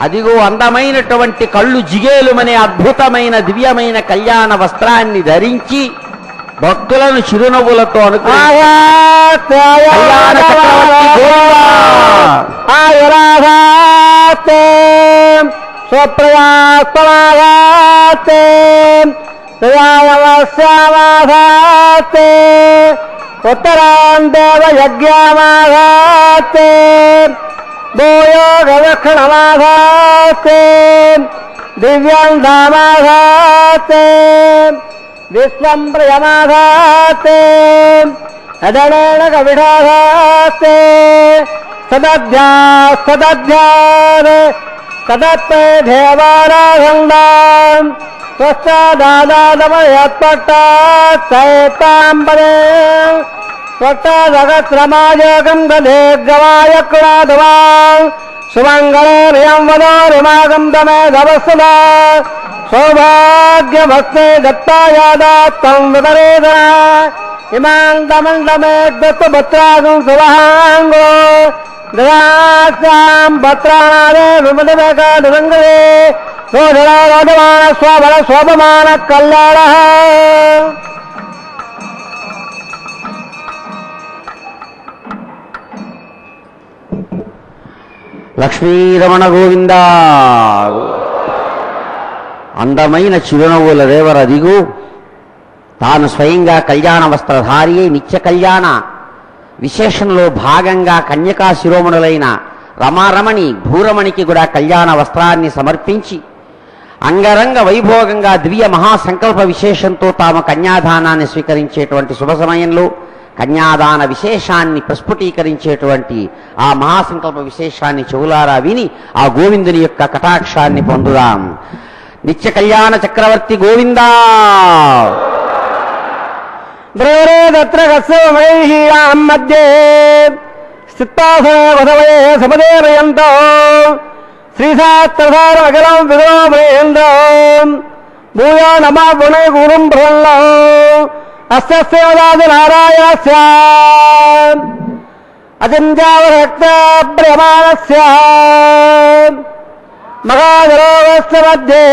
అదిగో అందమైనటువంటి కళ్ళు జిగేలుమనే అద్భుతమైన దివ్యమైన కళ్యాణ వస్త్రాన్ని ధరించి భక్తులను చిరునవ్వులతో స్వప్రయాస్తమాఘాతే శ్యామాఘాతే ఉత్తరాం దేవ యజ్ఞామాఘాతే భూయోగవక్షణమాఘాతే దివ్యం ధామాఘాతే విశ్వం ప్రియమాఘాతే అదణేన కవిఢాఘాతే సదధ్యాన్ సదత్తే దేవారాఘండాం స్వస్థాదాదాదమయత్పట్టాత్సైతాంబరే त्वट्टजगत्रमायोगं गदेर्गवाय कृणादवान् सुमङ्गलेर्यं वदोरिमागं दमे धवस्सदा सौभाग्यमस्ते दत्तायादात्तं वितरेदना इमां दमण्डमेद्दत्तभत्रागं सुवहाङ्गो दयास्यां भत्राणादे विमलमेकादुरङ्गले सोधरारोधमान स्वबल शोभमान कल्याणः లక్ష్మీరమణ గోవింద. అందమైన చిరునవ్వుల రేవరదిగు తాను స్వయంగా కళ్యాణ వస్త్రధారి అయి నిత్య కళ్యాణ విశేషంలో భాగంగా కన్యకా శిరోమణులైన రమారమణి భూరమణికి కూడా కళ్యాణ వస్త్రాన్ని సమర్పించి అంగరంగ వైభోగంగా దివ్య మహాసంకల్ప విశేషంతో తాము కన్యాదానాన్ని స్వీకరించేటువంటి శుభ సమయంలో కన్యాదాన విశేషాన్ని ప్రస్ఫుటీకరించేటువంటి ఆ మహాసంకల్ప విశేషాన్ని చెవులారా విని ఆ గోవిందుని యొక్క కటాక్షాన్ని పొందుదాం. నిత్య కళ్యాణ చక్రవర్తి గోవిందా. బ్రవరేదత్ర కస్యమహీయాం మధ్యే స్థిత్తాసనవసవయే సమదేవయంతో శ్రీశాస్త్రసారమఖిలం విదో మహేంద్రో భూయో నమా గుణై గురుం ప్రసన్నో అస్యస్యవదాది నారాయణస్య అచింత్యావరక్త బ్రహ్మాణస్య మహాజరోగస్య మధ్యే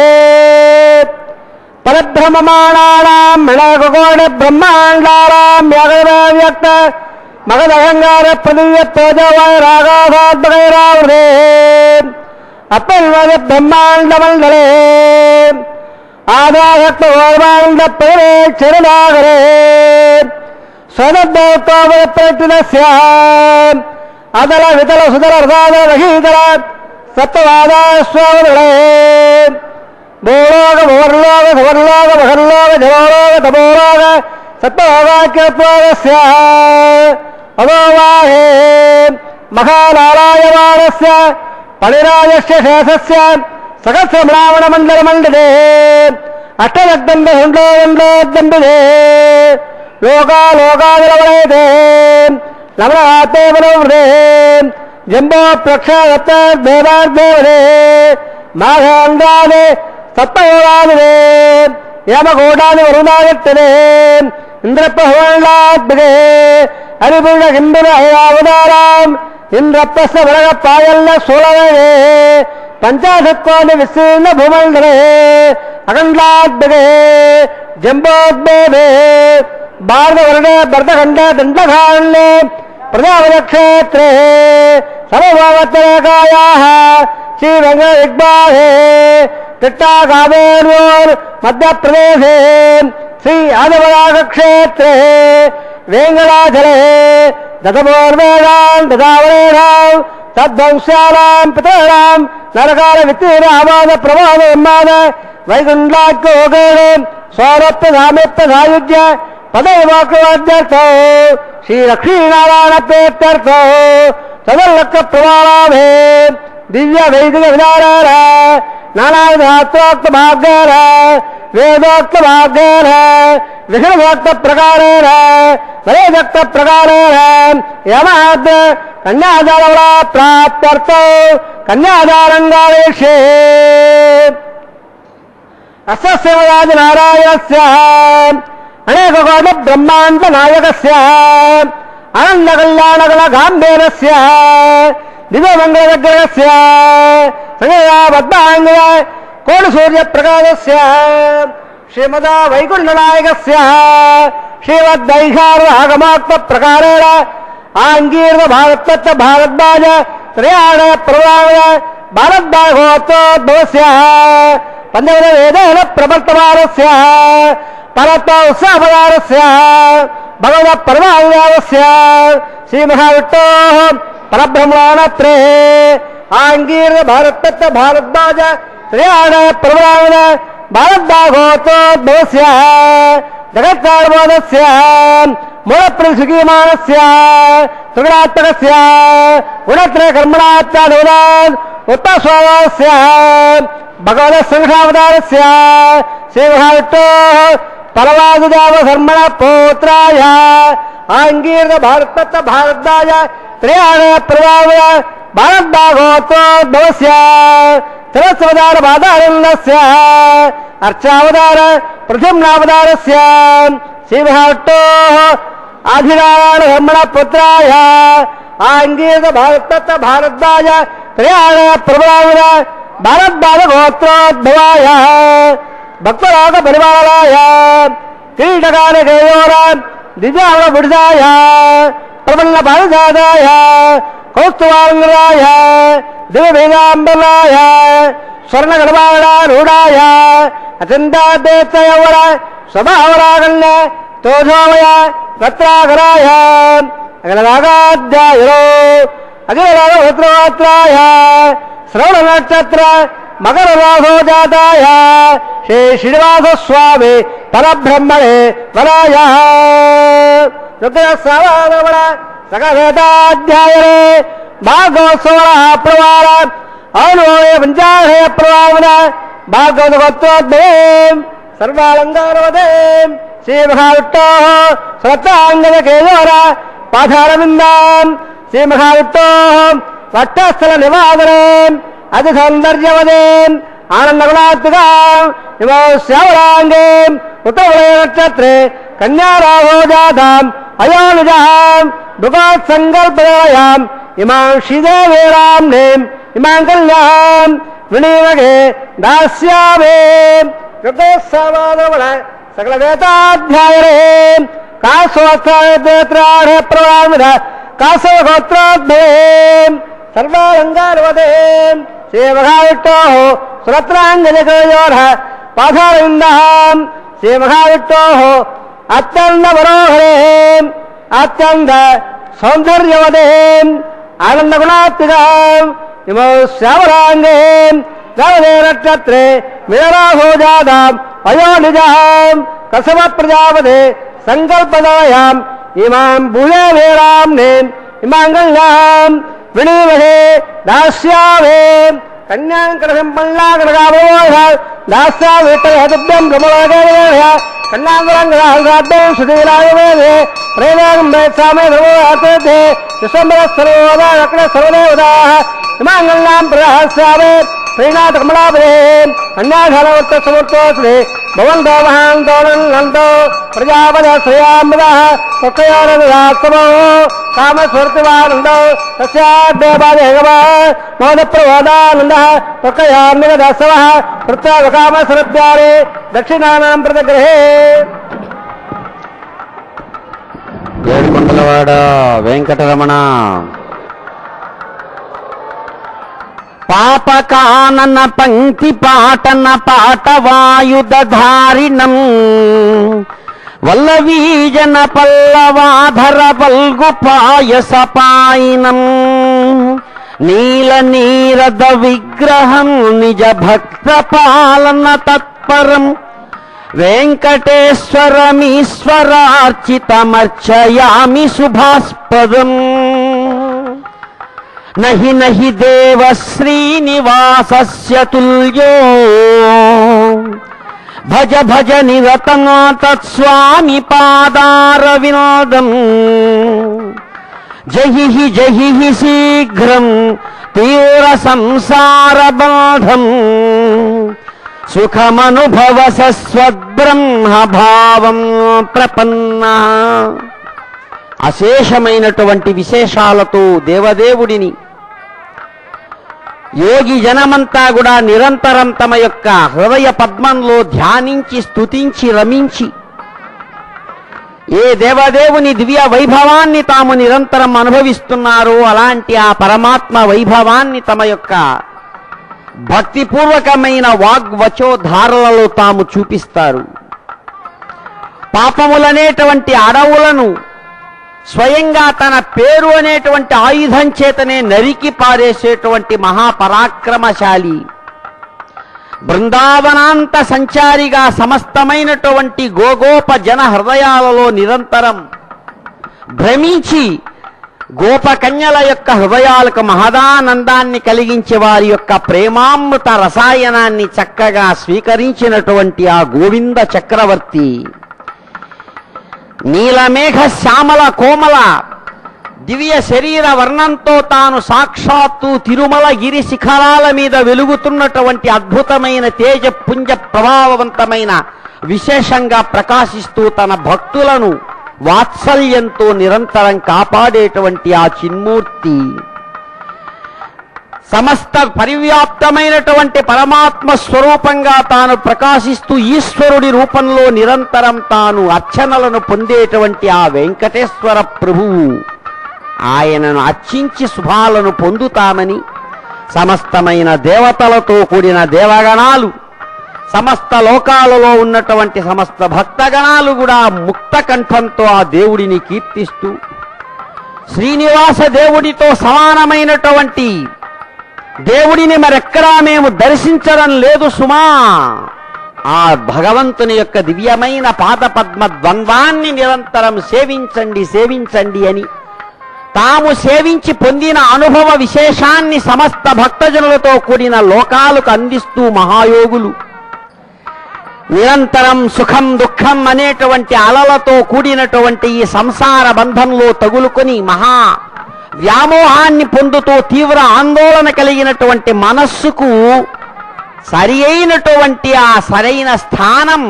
పరబ్రహ్మమాణానాం మణకోణ బ్రహ్మాండానాం వ్యక్త మగదహంగార ప్రదీయత్వజవైరాగాసాత్మకైరావృతే అప్పల్వద బ్రహ్మాండమండలే ఆదాహత్వోర్మాండ పరే చరణాగరే స్వదత్తోపరప్రతినస్య అదల వితల సుదల రసాదల రహీతల సత్వవాదాస్వాదలే భూలోక భువర్లోక సువర్లోక మహర్లోక జలోలోక తపోలోక సత్వవాక్యత్వస్య అదోవాహే మహానారాయణస్య పణిరాజస్య శేషస్య సహస్రబ్రాహ్మణ మండల మండలే అష్టదగ్ధంబ హుండోదండోదంబిదే లోకాలోకాదలవలయతే లవణాతే మనోవృతే జంబో ప్రక్షాదేవార్దేవదే మాఘాంగాదే సప్తయోగాదిదే యమకోటాది వరుణాయత్తనే ఇంద్రప్రహ్వణాత్మకే హరిపూర్ణ కింబర హయావతారాం ఇంద్రప్రస్థ వరగ పాయల్ల సోళవే పంచాశత్వాది విస్తీర్ణ భూమండలే అఖండాత్మకే జంబోద్భేదే భారతవర్ణే భరతఖండే దండకాండే ప్రజాపతిక్షేత్రే సమభావత్రేకాయాః శ్రీరంగదిగ్బాహే తిట్టాకావేర్యోర్ మధ్యప్రదేశే శ్రీ ఆదివరాగక్షేత్రే వేంగళాచలే దశమోర్వేదాన్ దశావరేణాం తద్వంశానాం పితॄణాం నరకాల విత్తీరామాద ప్రమాద ఉన్మాద వైకుంఠాఖ్యోగేణ స్వరప్య సామిప్య సాయుజ్య పదైవాక్యవాద్యర్థో శ్రీలక్ష్మీనారాయణ ప్రేత్యర్థో తదల్లక్క ప్రమాణాభే దివ్య వైదిక విధానాల నానావిధాస్త్రోక్త భాగ్యేన వేదోక్త భాగ్యేన విష్ణుభక్త ప్రకారేణ వరేదక్త ప్రకారేణ యమాద్ కన్యాదార ప్రాప్త్యర్థో కన్యాదారంగావేక్షే అస్యవయాది నారాయణస్య అనేకకోటి బ్రహ్మాండ నాయకస్య ఆనంద కళ్యాణగణ గాంభీరస్య దివ్యమంగళ విగ్రహస్య సంగయా పద్మాంగయ కోటి సూర్య ప్రకాశస్య శ్రీమదా వైకుంఠనాయకస్య శ్రీమద్దైహార ఆగమాత్మ ప్రకారేణ ఆంగీర్వ భారతత్వ భారద్వాజ త్రయాణయ ప్రవాహయ భారద్వాజోత్తోద్భవస్య పంచవిధ వేదేన ప్రవర్తమానస్య పరత్వ ఉత్సాహపదారస్య భగవత పరమావస్య శ్రీ మహావిష్ణోః పరబ్రహ్మణత్రే ఆంగీర్వ భారతత్వ భారద్వాజ త్రయాణయ ప్రవాహయ భారద్వాజోత్తోద్భవస్య జగత్కారబోధస్య మూలప్రతిసుఖీమానస్య త్రిగుణాత్మకస్య గుణత్రయ కర్మణాత్మనోదాన్ ఉత్తస్వభావస్య భగవత సంఘావతారస్య శ్రీ మహావిష్ణోః పరవాసుదేవ ధర్మణ పౌత్రాయ ఆంగీర్ణ భారత భారద్వాజ త్రయాణ ప్రభావ భారద్వాగోత్రోద్భవస్య తిరస్వదార బాధారణస్య అర్చావతార ప్రథమ్నావతారస్య శ్రీమహావిష్ణో ఆధినారాయణ ధర్మణ పుత్రాయ ఆంగీర్ణ భారత భారద్వాజ త్రయాణ ప్రభావ భారద్వాగోత్రోద్భవాయ భక్తరాగ పరిపాలనాయ క్రీడకాల గయోర దిజావ విడుదాయ ప్రబల్ల పారిజాతాయ కౌస్తువాంగరాయ దివ్యవేదాంబరాయ స్వర్ణ గణమాడారూఢాయ అచందాదేశయవర స్వభావరాగల్య తోజోమయ రత్నాకరాయ అగలరాగాధ్యాయులో అఖిలరాగోత్రగోత్రాయ శ్రవణ నక్షత్ర మకర రాసో జాతాయ శ్రీ శ్రీనివాస స్వామి పరబ్రహ్మణే వరాయ రుద్రశ్రవణ సకవేదాధ్యాయనే భాగవత్సవ ప్రవార అనుయ పంచాహయ ప్రవాహన భాగవత గోత్రోద్భవే సర్వాలంకారవదే శ్రీ మహావిష్ణో శ్రద్ధాంగద కేయోర పాఠారవిందాం శ్రీ మహావిష్ణో వట్టస్థల నివాదనే అతి సౌందర్యవదే ఆనందగుణాత్మక ఇమో శ్యామలాంగే ఉత్తరవలయ నక్షత్రే కన్యారాహో జాతాం అయోనిజాం దుఃఖాత్ సంకల్పయాం ఇమాం శ్రీదేవేరాం నేం ఇమాం కళ్యాం వినీమగే దాస్యామే రుద్రస్సమానవణ సకల వేదాధ్యాయనే కాశోత్రాణ ప్రవామిద కాశవ గోత్రోద్భవే సర్వాలంకారవదే శ్రీ మహావిష్ణో సురత్రాంగజయోర పాఠారవిందాం శ్రీ మహావిష్ణో అత్యంత మనోహరే అత్యంత సౌందర్యవదే ఆనందగుణాత్మిక ఇమో శ్యామలాంగే గవదే నక్షత్రే మిళరాహో జాతాం అయోనిజాం కసవ ప్రజాపదే సంకల్పదాయాం ఇమాం భూయేవేరాం నేం ఇమాం కళ్యాం వినీమహే దాస్యామే కన్యాంకరసింపల్లాగనగాభోధ దాస్యామిట్టం కమలాగేయ కన్యాంగరంగరాజాడ్డం సుధీరాయవేదే ప్రేమాగంబే సామే ధర్మోతే విశ్వంబర సర్వోదా అక్కడ సర్వదేవదా ఇమాంగల్యాం ప్రహాస్యామే ప్రీణాథ కమలాపదే కన్యాధరవర్త సమర్థోత్రే భవంతో మహాంతోనంతో ప్రజాపద శ్రేయామృత తత్వయానదాస్తమో కామస్వర్తివానందో తస్యాదేవాదేవ మోద ప్రబోధానంద త్వకయాన్మదసవ వృత్తావకామస్వరద్వారే దక్షిణానాం ప్రతిగ్రహే ఏడుకొండలవాడ వెంకటరమణ పాపకానన పంక్తి పాటన పాటవాయుధారిణం వల్లవీజన పల్లవాధర వల్గు పాయసపాయినం నీల నీరద విగ్రహం నిజ భక్త పాలన తత్పరం వెంకటేశ్వరమీశ్వరార్చితమర్చయామి శుభాస్పదం నహి నహి దేవ శ్రీనివాసస్య తుల్యో భజ భజ నిరతం తత్స్వామి పాదారవినోదం జహి జహి శీఘ్రం తీవ్ర సంసార బాధం సుఖమనుభవ సస్వద్బ్రహ్మభావం ప్రపన్న. అశేషమైనటువంటి విశేషాలతో దేవదేవుడిని యోగి జనమంతా కూడా నిరంతరం తమ యొక్క హృదయ పద్మంలో ధ్యానించి స్తుతించి రమించి ఏ దేవదేవుని దివ్య వైభవాన్ని తాము నిరంతరం అనుభవిస్తున్నారో అలాంటి ఆ పరమాత్మ వైభవాన్ని తమ యొక్క భక్తిపూర్వకమైన వాగ్వచోధారలలో తాము చూపిస్తారు. పాపములనేటువంటి అడవులను స్వయంగా తన పేరు అనేటువంటి ఆయుధం చేతనే నరికి పారేసేటువంటి మహాపరాక్రమశాలి, బృందావనాంత సంచారిగా సమస్తమైనటువంటి గోగోప జన హృదయాలలో నిరంతరం భ్రమించి గోపకన్యల యొక్క హృదయాలకు మహదానందాన్ని కలిగించే వారి యొక్క ప్రేమామృత రసాయనాన్ని చక్కగా స్వీకరించినటువంటి ఆ గోవింద చక్రవర్తి నీలమేఘ శ్యామల కోమల దివ్య శరీర వర్ణంతో తాను సాక్షాత్తు తిరుమల గిరి శిఖరాల మీద వెలుగుతున్నటువంటి అద్భుతమైన తేజపుంజ ప్రభావవంతమైన విశేషంగా ప్రకాశిస్తూ తన భక్తులను వాత్సల్యంతో నిరంతరం కాపాడేటువంటి ఆ చిన్మూర్తి సమస్త పరివ్యాప్తమైనటువంటి పరమాత్మ స్వరూపంగా తాను ప్రకాశిస్తూ ఈశ్వరుడి రూపంలో నిరంతరం తాను అర్చనలను పొందేటువంటి ఆ వెంకటేశ్వర ప్రభువు ఆయనను అర్చించి శుభాలను పొందుతామని సమస్తమైన దేవతలతో కూడిన దేవగణాలు సమస్త లోకాలలో ఉన్నటువంటి సమస్త భక్తగణాలు కూడా ముక్త కంఠంతో ఆ దేవుడిని కీర్తిస్తూ శ్రీనివాస దేవుడితో సమానమైనటువంటి దేవుడిని మరెక్కడా మేము దర్శించడం లేదు సుమా. ఆ భగవంతుని యొక్క దివ్యమైన పాదపద్మ ద్వంద్వాన్ని నిరంతరం సేవించండి సేవించండి అని తాము సేవించి పొందిన అనుభవ విశేషాన్ని సమస్త భక్తజనులతో కూడిన లోకాలకు అందిస్తూ మహాయోగులు నిరంతరం సుఖం దుఃఖం అనేటువంటి అలలతో కూడినటువంటి ఈ సంసార బంధంలో తగులుకొని మహా వ్యామోహాన్ని పొందుతూ తీవ్ర ఆందోళన కలిగినటువంటి మనస్సుకు సరి అయినటువంటి ఆ సరైన స్థానం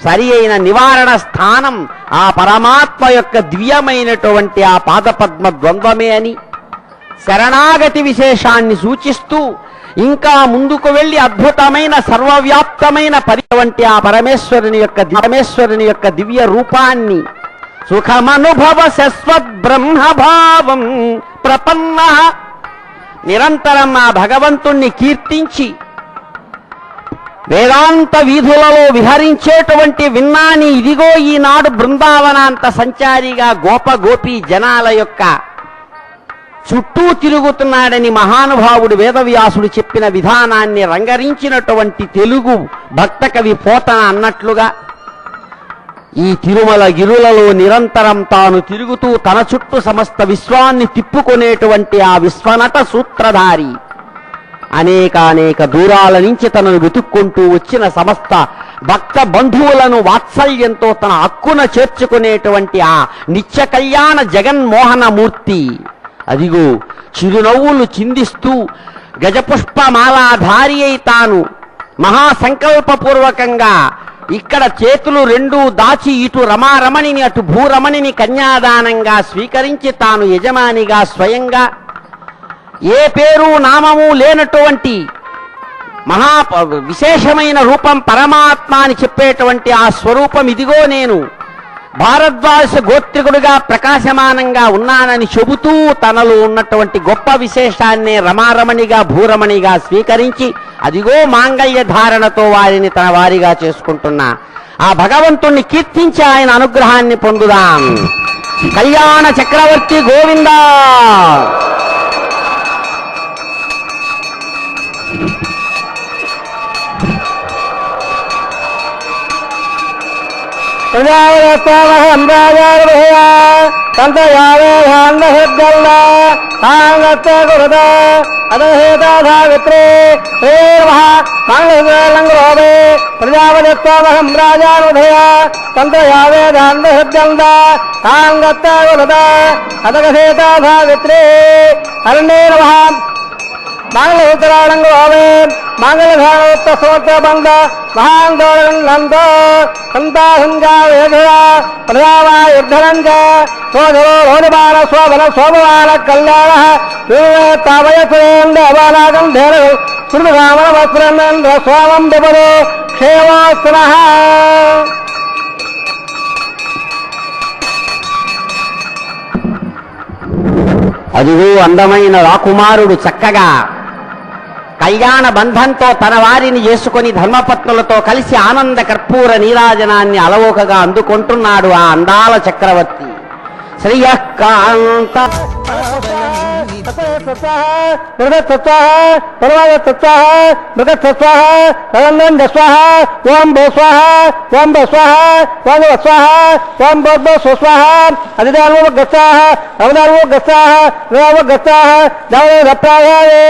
సరి అయిన నివారణ స్థానం ఆ పరమాత్మ యొక్క దివ్యమైనటువంటి ఆ పాదపద్మ ద్వంద్వమే అని శరణాగతి విశేషాన్ని సూచిస్తూ ఇంకా ముందుకు వెళ్ళి అద్భుతమైన సర్వవ్యాప్తమైన వంటి ఆ పరమేశ్వరుని యొక్క దివ్య రూపాన్ని సుఖమనుభవ శశ్వత్ బ్రహ్మభావం ప్రపన్న నిరంతరం ఆ భగవంతుణ్ణి కీర్తించి వేదాంత వీధులలో విహరించేటువంటి విన్నాని ఇదిగో ఈనాడు బృందావనాంత సంచారిగా గోపగోపీ జనాల యొక్క చుట్టూ తిరుగుతున్నాడని మహానుభావుడు వేదవ్యాసుడు చెప్పిన విధానాన్ని రంగరించినటువంటి తెలుగు భక్త కవి పోతన అన్నట్లుగా ఈ తిరుమల గిరులలో నిరంతరం తాను తిరుగుతూ తన చుట్టూ సమస్త విశ్వాన్ని తిప్పుకొనేటువంటి ఆ విశ్వనట సూత్రధారి అనేక దూరాల నుంచి తనను వెతుక్కుంటూ వచ్చిన సమస్త భక్త బంధువులను వాత్సల్యంతో తన హక్కున చేర్చుకునేటువంటి ఆ నిత్య కళ్యాణ జగన్మోహనమూర్తి అదిగో చిరునవ్వులు చిందిస్తూ గజపుష్పమాలాధారి అయి తాను మహాసంకల్పపూర్వకంగా ఇక్కడ చేతులు రెండూ దాచి ఇటు రమారమణిని అటు భూరమణిని కన్యాదానంగా స్వీకరించి తాను యజమానిగా స్వయంగా ఏ పేరు నామము లేనటువంటి మహా విశేషమైన రూపం పరమాత్మ అని చెప్పేటువంటి ఆ స్వరూపం ఇదిగో నేను భారద్వాజ గోత్రికుడుగా ప్రకాశమానంగా ఉన్నానని చెబుతూ తనలో ఉన్నటువంటి గొప్ప విశేషాన్నే రమారమణిగా భూరమణిగా స్వీకరించి అదిగో మాంగళ్య ధారణతో వారిని తన వారిగా చేసుకుంటున్న ఆ భగవంతుణ్ణి కీర్తించి ఆయన అనుగ్రహాన్ని పొందుదాం. కళ్యాణ చక్రవర్తి గోవిందా. ప్రజాపతిత్రే ప్రజాపతిత్వహం రాజానుధయ తంత్రయావేదాంధృద్యంద తాంగత్త అదగసేతాధావిత్రే అరణ్యే నమః మంగళోత్తరాళంగోవే మంగళధానోత్తసోత్తబంధ మహాందోళనందో సంతాసంజావేధయ ప్రజావాయుర్ధనంజ సోధరో రోనిబాల శోభన శోభవాన కళ్యాణ తావయసురేంద్ర అబాలాగం ధేర శృణురామణ వస్త్రేంద్ర స్వామం విపదో క్షేమాస్తునః. అదిగో అందమైన రాకుమారుడు చక్కగా కళ్యాణ బంధంతో తన వారిని చేసుకుని ధర్మపత్నులతో కలిసి ఆనంద కర్పూర నీరాజనాన్ని అలవోకగా అందుకుంటున్నాడు ఆ అందాల చక్రవర్తి. శ్రీయకాంత ఓం భో స్వాహ ఓం భో స్వాహ ఓం భో స్వాహ ఓం భో స్వాహ అధిదానో గచ్చాహ అవదానో గచ్చాహ నవో గచ్చాహ దవరప్రాయాయే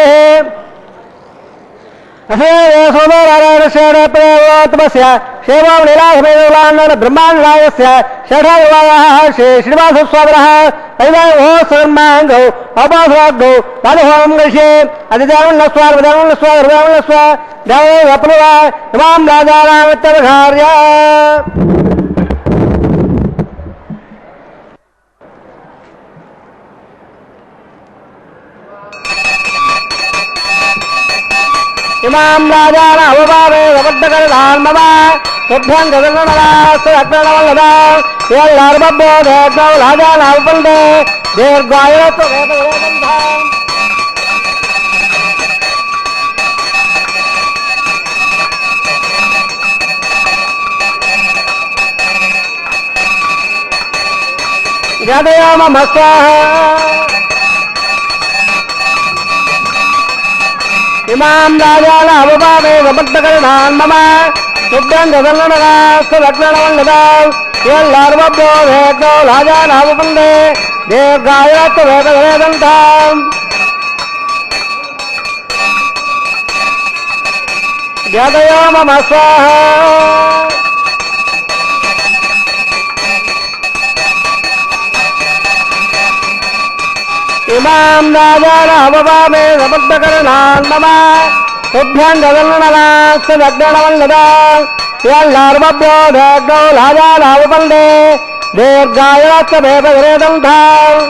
సోమనారాయణ శరణప్రవత్మస్య शेवं लीलासमेत ब्रह्माण्डरायस्य षठाविभागः श्री श्रीनिवासस्वामिनः ऐवायो सर्माङ्गौ अपासराग्नौ राजहोमं करिष्ये अधिदेवन्नस्व हृदयन्नस्व हृदयन्नस्व देवप्लव इमां राजानामित्यवधार्य इमां राजान अवभावे रबद्धकरधान् मम तुभ्यं जगन्ननास्त्रवल्लभा येल्लार्बभ्यो देवौ राजान अवपन्दे दीर्घायुत्ववेदवेदन्धाम् यादयामः स्वाहा इमां राजान अवभावे रबद्धकरधान् मम तुभ्यं जगन्ननास्त्रवल्लभा येल्लार्बभ्यो देवौ राजान अवपन्दे दीर्घायुत्ववेदवेदन्धाम् यादयामः स्वाहा इमां राजान अवभावे रबद्धकरधान् मम तुभ्यं जगन्ननास्त्रवल्लभा येल्लार्बभ्यो देवौ राजान अवपन्दे दीर्घायुत्ववेदवेदन्धाम्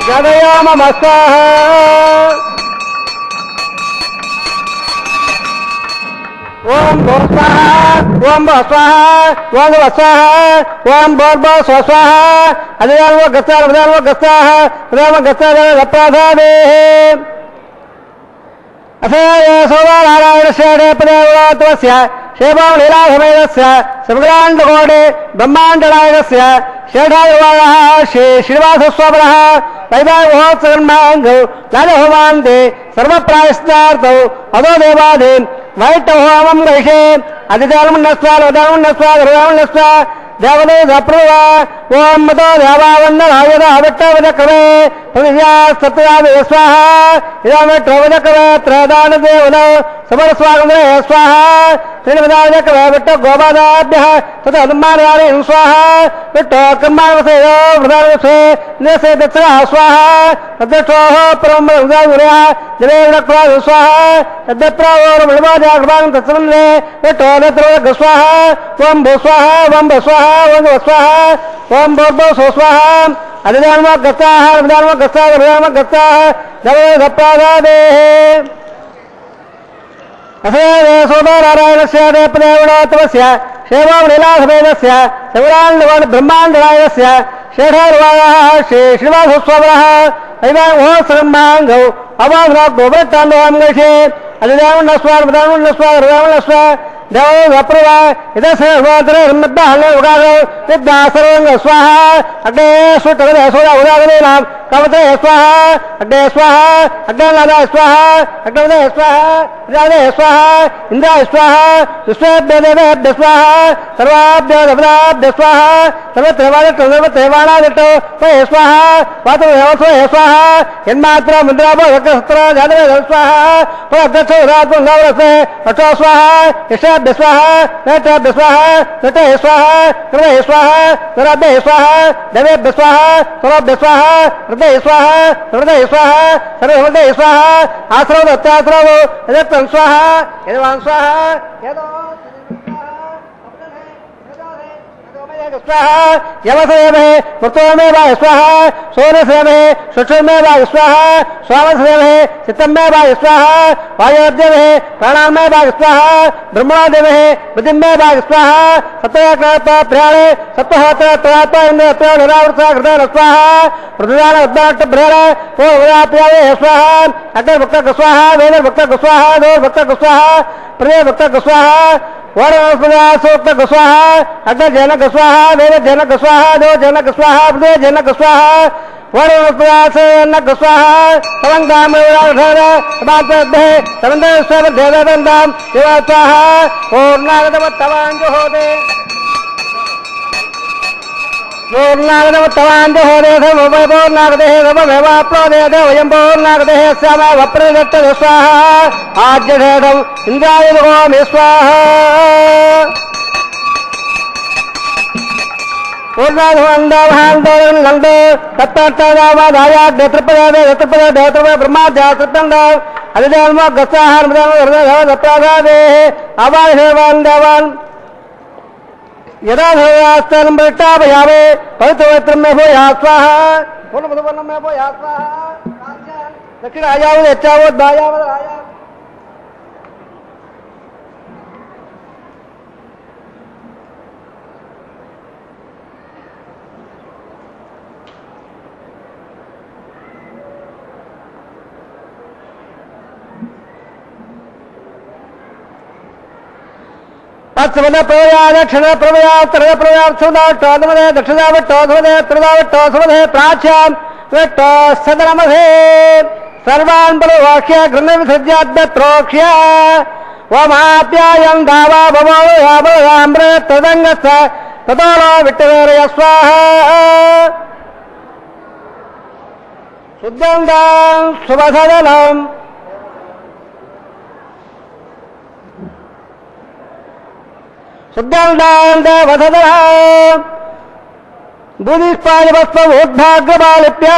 यादयामः स्वाहा ओम भो स्वाहा ओम भो स्वाहा ओम भो स्वाहा ओम भो स्वाहा अधिदेवो गस्ताः हृदयो गस्ताः हृदयो गस्ताः रप्राधादेः अथये सोमनारायणस्य पदेवत्वस्य शेवं लीलासमेतस्य समग्राण्डकोटे ब्रह्माण्डनायकस्य षठाविभागः श्री श्रीनिवासस्वामिनः वैवाहिकमहोत्सवन्माङ्गौ राजहोमान्ते सर्वप्रायश्चित्तार्थौ अदो देवादीन् वैष्णवहोमं करिष्ये अधिदेवन्नस्व हृदयन्नस्व देवदे सप्रभ ओम मतो देवावन्दनाय विट्टवदक्रमे प्रतिज्ञा सत्यदावे स्वाहा इदमिट्टवदक्रमे त्रयदानदेवदौ समरस्वागन्दे स्वाहा त्रिनिवदावदक्रमे विट्ट गोपादाभ्यः तथा हनुमानानि स्वाहा विट्ट कर्मावसेयो वृदावसे नेसे दत्सः स्वाहा तद्दक्षोः परमवृदावुरः जलेवडक्वा स्वाहा तद्दप्रावोर विलवाजाग्रवान् तत्समन्ने विट्ट नेत्रवदक स्वाहा ओम भो स्वाहा ओम भो स्वाहा ओम स्वाहा ओम भो स्वाहा अधिदानम गस्ताः विदानम गस्ताः विदानम गस्ताः नवे धप्पादादेः अथये सोमनारायणस्य पदेवत्वस्य शेवं लीलासमेतस्य समग्राण्डकोटे ब्रह्माण्डनायकस्य षठाविभागः श्री श्रीनिवासस्वामिनः वैवाहिकमहोत्सवन्माङ्गौ अवासराग्नौ वृत्ताण्डोहं करिष्ये अधिदेवन्नस्व हृदयन्नस्व देवो सप्रभ इदस्मात्रमद्दाहल्लुगादौ विद्यासर्वं स्वाहा अग्ने सुटगदे सोदाउदागदेनां कवते स्वाहा अग्ने स्वाहा अग्नेनादा स्वाहा अग्नवदे स्वाहा रादे स्वाहा इन्द्राय स्वाहा विश्वेभ्यो देवेभ्यो स्वाहा सर्वाभ्यो देवताभ्यो स्वाहा सर्वत्रवाणादिष्टो त्वये स्वाहा वातुदेवस्वये स्वाहा यन्मात्रा मुद्राभो यज्ञसत्र जातवे स्वाहा पुनर्दक्षो रात्मङ्गवरसे अष्टो स्वाहा यशाभ्य स्वाहा नेत्राभ्य स्वाहा नटे स्वाहा कृते स्वाहा नराभ्य स्वाहा देवेभ्य स्वाहा सर्वभ्य स्वाहा हृदय स्वाहा हृदय स्वाहा सर्वहृदय स्वाहा आश्रव दत्ताश्रव यदत्तं स्वाहा यजमान् स्वाहा यदो स्वाहा यमसेवे मृतोमेव स्वाहा सोनसेवे शुष्मेव स्वाहा स्वामसेवे चित्तमेव स्वाहा वायोद्यमे प्राणामेव स्वाहा ब्रह्मणदेवे बुद्धिमेव स्वाहा सत्यप्राणे सत्वहत्रा इंद्रियावृता हृदय स्वाहा पृथ्व्यान उद्दाट्टभ्रेण पूर्वव्याप्यावे स्वाहा अग्निर्भक्तक स्वाहा वेदर्भक्तक स्वाहा दोर्भक्तक स्वाहा प्रियभक्तक स्वाहा वरसूक्तक स्वाहा अग्निजनक स्वाहा वेदजनक स्वाहा दोर्जनक स्वाहा हृदयजनक स्वाहा పూర్ణాగతవత్తవాంజుహోదే పూర్ణాగతవత్తవాంజుహోదే పూర్ణాగతే సర్వమేవాప్లోదేదే వయం పూర్ణాగతే శ్యామ వప్రదత్త స్వాహ ఆజ్యషేఢం ఇంద్రాయుగోమి స్వాహ పూర్ణాధవందవహాందోలందో తత్పదాయాత్రిపదే బ్రహ్మాధ్యాత్రిపండ అధిదేవ గస్తాహారదే అవాన్ దేవాన్ యథాస్థానం ప్రత్యాపయామే పవిత్రవత్రం మే భూయా స్వాహ పూర్ణమధువర్ణం మే భూయా స్వాహ దక్షిణాయావద్ యచ్చావోద్భాయావద్ తత్సమద ప్రవయా దక్షిణ ప్రవయా ఉత్తర ప్రవయా సుదాటోధమదే దక్షిణావట్టోధమదే త్రిదావట్టోధమదే ప్రాచ్యాం వెట్టో సదనమధే సర్వాన్ బలవాక్య గృహ విసర్జాద్రోక్ష్య ఓమాప్యాయం దావా భవో యామృత తదంగస్త తదోలో విట్టవేరయ స్వాహ శుద్ధం దాం శుభసదనం శుద్ధాందేవధర బుధిష్పాదివస్వోద్భాగ్రబాలిప్య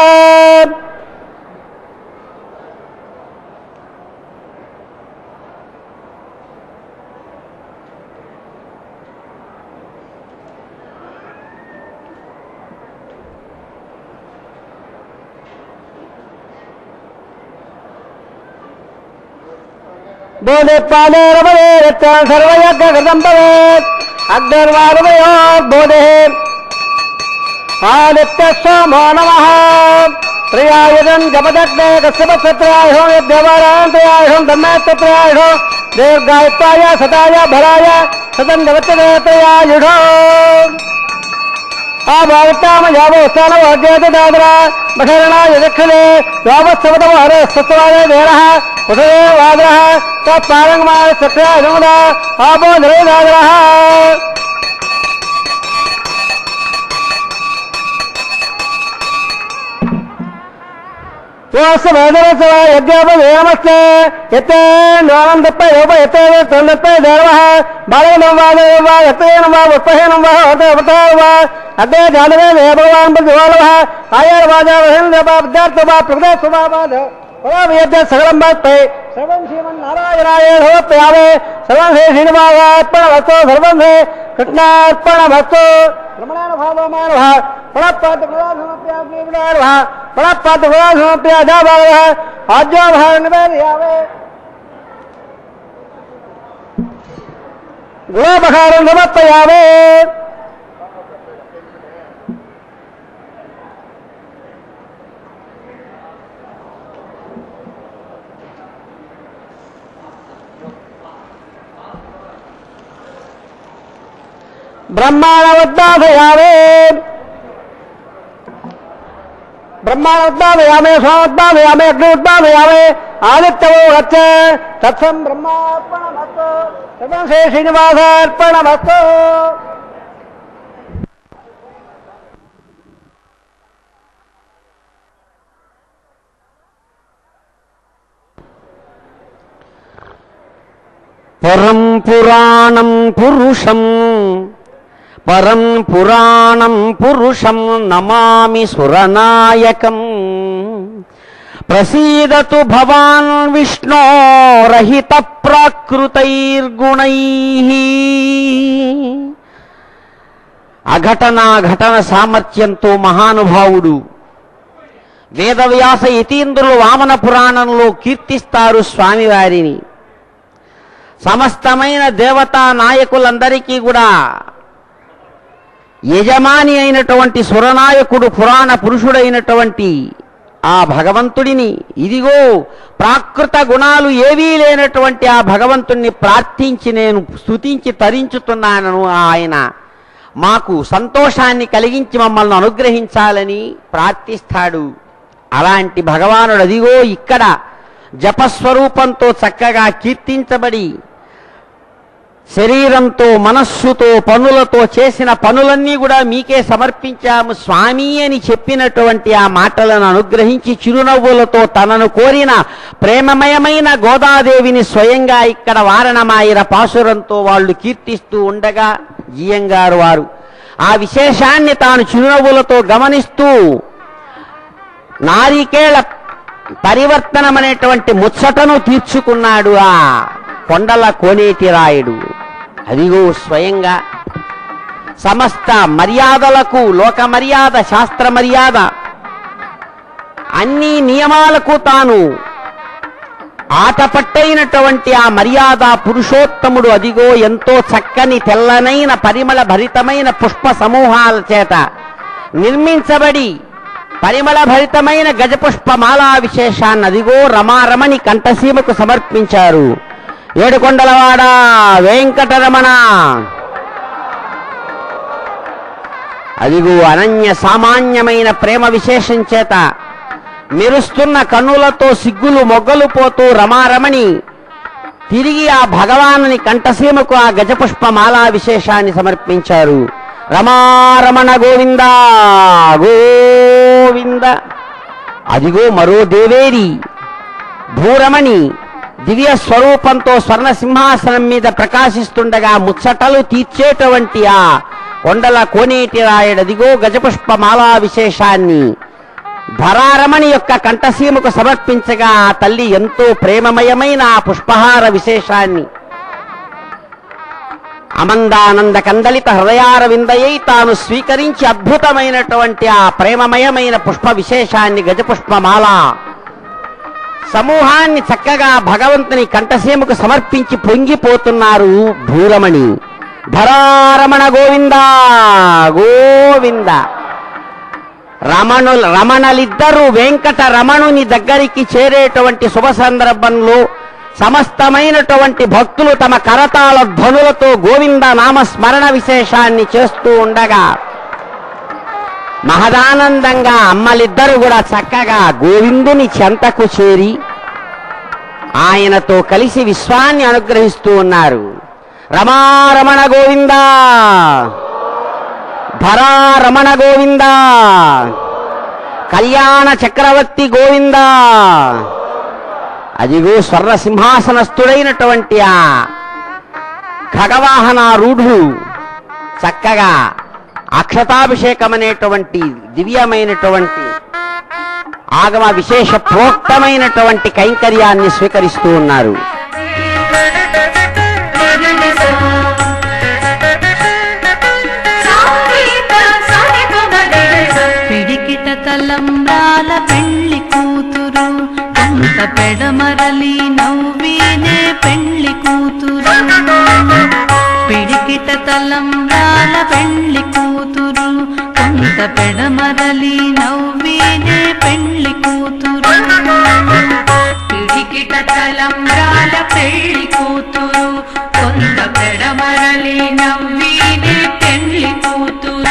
బోధిపాదేరవదే సర్వయజ్ఞకృతం భవేత్ అగ్నిర్వారువయోర్బోధే ఆదిత్య సోమో నమః త్రయాయుధం జపదగ్నే కశ్యపత్రయాయుధం యజ్ఞవారాంతయాయుధం ధర్మేత్రయాయుధం దీర్ఘాయుత్వాయ సతాయ భరాయ సతం జగత్తే త్రయాయుధం ఆ భావితామ యావస్థానవాద్యేత దాదరా బఠరణాయ దక్షిణే యావత్సవతమహరే స్వస్వాదే దేరః ఉదయే వాదరః తత్పారంగమాయ సక్రియాయ సముదా ఆపో నరే దాదరః యజ్ఞోపమస్తే ఎత్తే జ్ఞానం తప్ప యోప ఎత్తే తొందప్పే దేవః బాలనం వా ఎత్తేనం వా ఉత్పహేనం వా వా అదే జానవే దే భగవాన్ ప్రతివాలవ ఆయార్వాజార్తవా ప్రదేశవాద సకలం బాత్పై సర్వం శ్రీమన్నారాయణాయ సమర్పయామే సర్వం శ్రీ శ్రీనివాసార్పణమస్తు సర్వం శ్రీ కృష్ణార్పణమస్తు రమణాన భావమాన ఫలపాత ఫలపాత ఫలాసమప్యాదాభావ ఆజ్యాభారణవేదయామే గుణోపకారం సమర్పయామే బ్రహ్మాణవద్దాభయామే బ్రహ్మాణోద్భావయామే స్వామోద్భావయామే అగ్నిోద్భావయామే ఆదిత్యవో గచ్చ తత్సం బ్రహ్మార్పణమస్తు సర్వం శ్రీ శ్రీనివాసార్పణమస్తు పరం పురాణం పురుషం పరం పురాణం పురుషం నమామి సురనాయకం ప్రసీదతు భవాన్ విష్ణో రహిత ప్రాకృతైర్గుణైః అఘటన సామర్థ్యంతో మహానుభావుడు వేదవ్యాస యతీంద్రులు వామన పురాణంలో కీర్తిస్తారు స్వామివారిని. సమస్తమైన దేవతా నాయకులందరికీ కూడా యజమాని అయినటువంటి సురనాయకుడు పురాణ పురుషుడైనటువంటి ఆ భగవంతుడిని, ఇదిగో ప్రాకృత గుణాలు ఏవీ లేనటువంటి ఆ భగవంతుణ్ణి ప్రార్థించి నేను స్తుతించి తరించుతున్నాను. ఆయన మాకు సంతోషాన్ని కలిగించి మమ్మల్ని అనుగ్రహించాలని ప్రార్థిస్తాడు. అలాంటి భగవానుడు అదిగో ఇక్కడ జపస్వరూపంతో చక్కగా కీర్తించబడి శరీరంతో మనస్సుతో పనులతో చేసిన పనులన్నీ కూడా మీకే సమర్పించాము స్వామి అని చెప్పినటువంటి ఆ మాటలను అనుగ్రహించి చిరునవ్వులతో తనను కోరిన ప్రేమమయమైన గోదాదేవిని స్వయంగా ఇక్కడ వారణమాయిర పాశురంతో వాళ్ళు కీర్తిస్తూ ఉండగా జీయంగారు వారు ఆ విశేషాన్ని తాను చిరునవ్వులతో గమనిస్తూ నారికేళ పరివర్తనమనేటువంటి ముచ్చటను తీర్చుకున్నాడు ఆ కొండల కోనేటి రాయుడు. అదిగో స్వయంగా సమస్త మర్యాదలకు లోక మర్యాద శాస్త్ర మర్యాద అన్ని నియమాలకు తాను ఆటపట్టైనటువంటి ఆ మర్యాద పురుషోత్తముడు అదిగో ఎంతో చక్కని తెల్లనైన పరిమళ భరితమైన పుష్ప సమూహాల చేత నిర్మించబడి పరిమళ భరితమైన గజపుష్పమాలా విశేషాన్ని అదిగో రమారమణి కంఠసీమకు సమర్పించారు. ఏడుకొండలవాడ వెంకటరమణ అదిగో అనన్య సామాన్యమైన ప్రేమ విశేషం చేత మెరుస్తున్న కన్నులతో సిగ్గులు మొగ్గలు పోతూ రమారమణి తిరిగి ఆ భగవానుని కంఠసీమకు ఆ గజపుష్పమాలా విశేషాన్ని సమర్పించారు. రమారమణ గోవింద గోవింద. అదిగో మరో దేవేరి భూరమణి దివ్య స్వరూపంతో స్వర్ణ సింహాసనం మీద ప్రకాశిస్తుండగా ముచ్చటలు తీర్చేటువంటి ఆ కొండల కోనేటి రాయుడు అదిగో గజపుష్పమాలా విశేషాన్ని ధరారమణి యొక్క కంఠసీమకు సమర్పించగా ఆ తల్లి ఎంతో ప్రేమమయమైన ఆ పుష్పహార విశేషాన్ని అమందానంద కందలిత హృదయార విందయై తాను స్వీకరించి అద్భుతమైనటువంటి ఆ ప్రేమమయమైన పుష్ప విశేషాన్ని గజపుష్పమాల సమూహాన్ని చక్కగా భగవంతుని కంఠసీమకు సమర్పించి పొంగిపోతున్నారు భూరమణి. ధరారమణ గోవింద గోవింద. రమణలిద్దరూ వెంకట రమణుని దగ్గరికి చేరేటువంటి శుభ సందర్భంలో సమస్తమైనటువంటి భక్తులు తమ కరతాళ ధ్వనులతో గోవింద నామస్మరణ విశేషాన్ని చేస్తూ ఉండగా మహదానందంగా అమ్మలిద్దరూ కూడా చక్కగా గోవిందుని చెంతకు చేరి ఆయనతో కలిసి విశ్వాన్ని అనుగ్రహిస్తూ ఉన్నారు. రమారమణ గోవింద ధరారమణ గోవింద కళ్యాణ చక్రవర్తి గోవింద. అదిగో స్వర్ణ సింహాసనస్థుడైనటువంటి ఆ ఖగవాహనారూఢుడు చక్కగా అక్షతాభిషేకం అనేటువంటి దివ్యమైనటువంటి ఆగమ విశేష ప్రోక్తమైనటువంటి కైంకర్యాన్ని స్వీకరిస్తూ ఉన్నారు. పిడికిట తలంబ్రాల పెళ్లి కూతురు కొంత పెడమరలి నవ్వినే పెళ్లి కూతురు. పిడికిట తలంబ్రాల పెళ్లి కూతురు కొంత పెడమరలి నవ్వినే పెళ్లి కూతురు. పిడికిట తలంబ్రాల పెళ్లి కూతురు కొంత పెడమరలి నవ్వినే పెళ్లి కూతురు.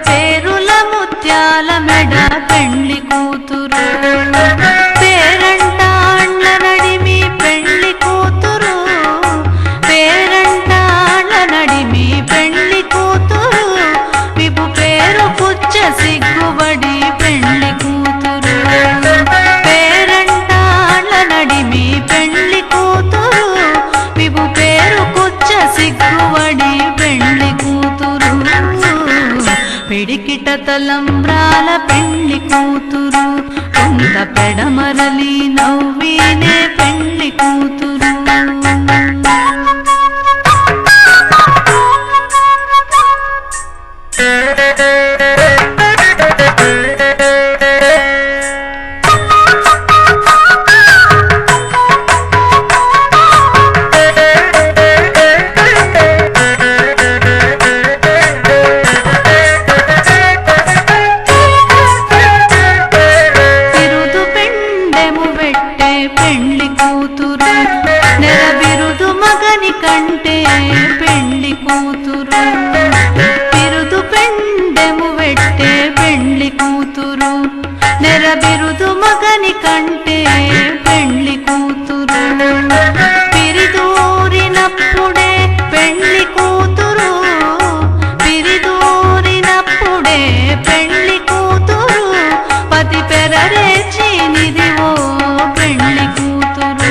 పేరుల ముత్యాల మెడ పెళ్లి కూతురు. పేరంటాళ్ళ నడిమి పెళ్లి కూతురు. పేరంటాళ్ళ నడిమి పెళ్లి కూతురు. విపు పేరు పుచ్చ సిగ్గుబడి పెళ్లి కూతురు. పేరంటాళ్ళ నడిమి పెళ్లి కూతురు. విపు పేరు పుచ్చ సిగ్గుబడి పెళ్లి కూతురు. పిడికిట తలంబ్రాల పెళ్లి కూతురు కొంత పెడమరలి నవ్వినే పెళ్లి కూతురు నెరబిరుదు మగని కంటే పెళ్లి కూతురు బిరుదు పెండెము వెట్టే పెళ్లి కూతురు నెరబిరుదు మగని కంటే పెళ్లి కూతురు పిరిదూరినప్పుడే పెళ్లి కూతురు పిరిదూరినప్పుడే పెళ్లి కూతురు పతి పెరరేచి నిదివో పెళ్లి కూతురు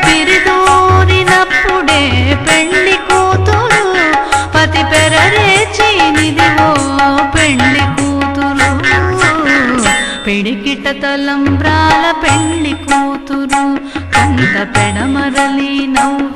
పిరిదూరినప్పుడే పెళ్లి కూతురు పతి పెరరేచి నిదివో పెళ్లి కూతురు పిడికిట తలంబ్రాల పెళ్లి కూతురు కొంత పెడమరలి నవ్వు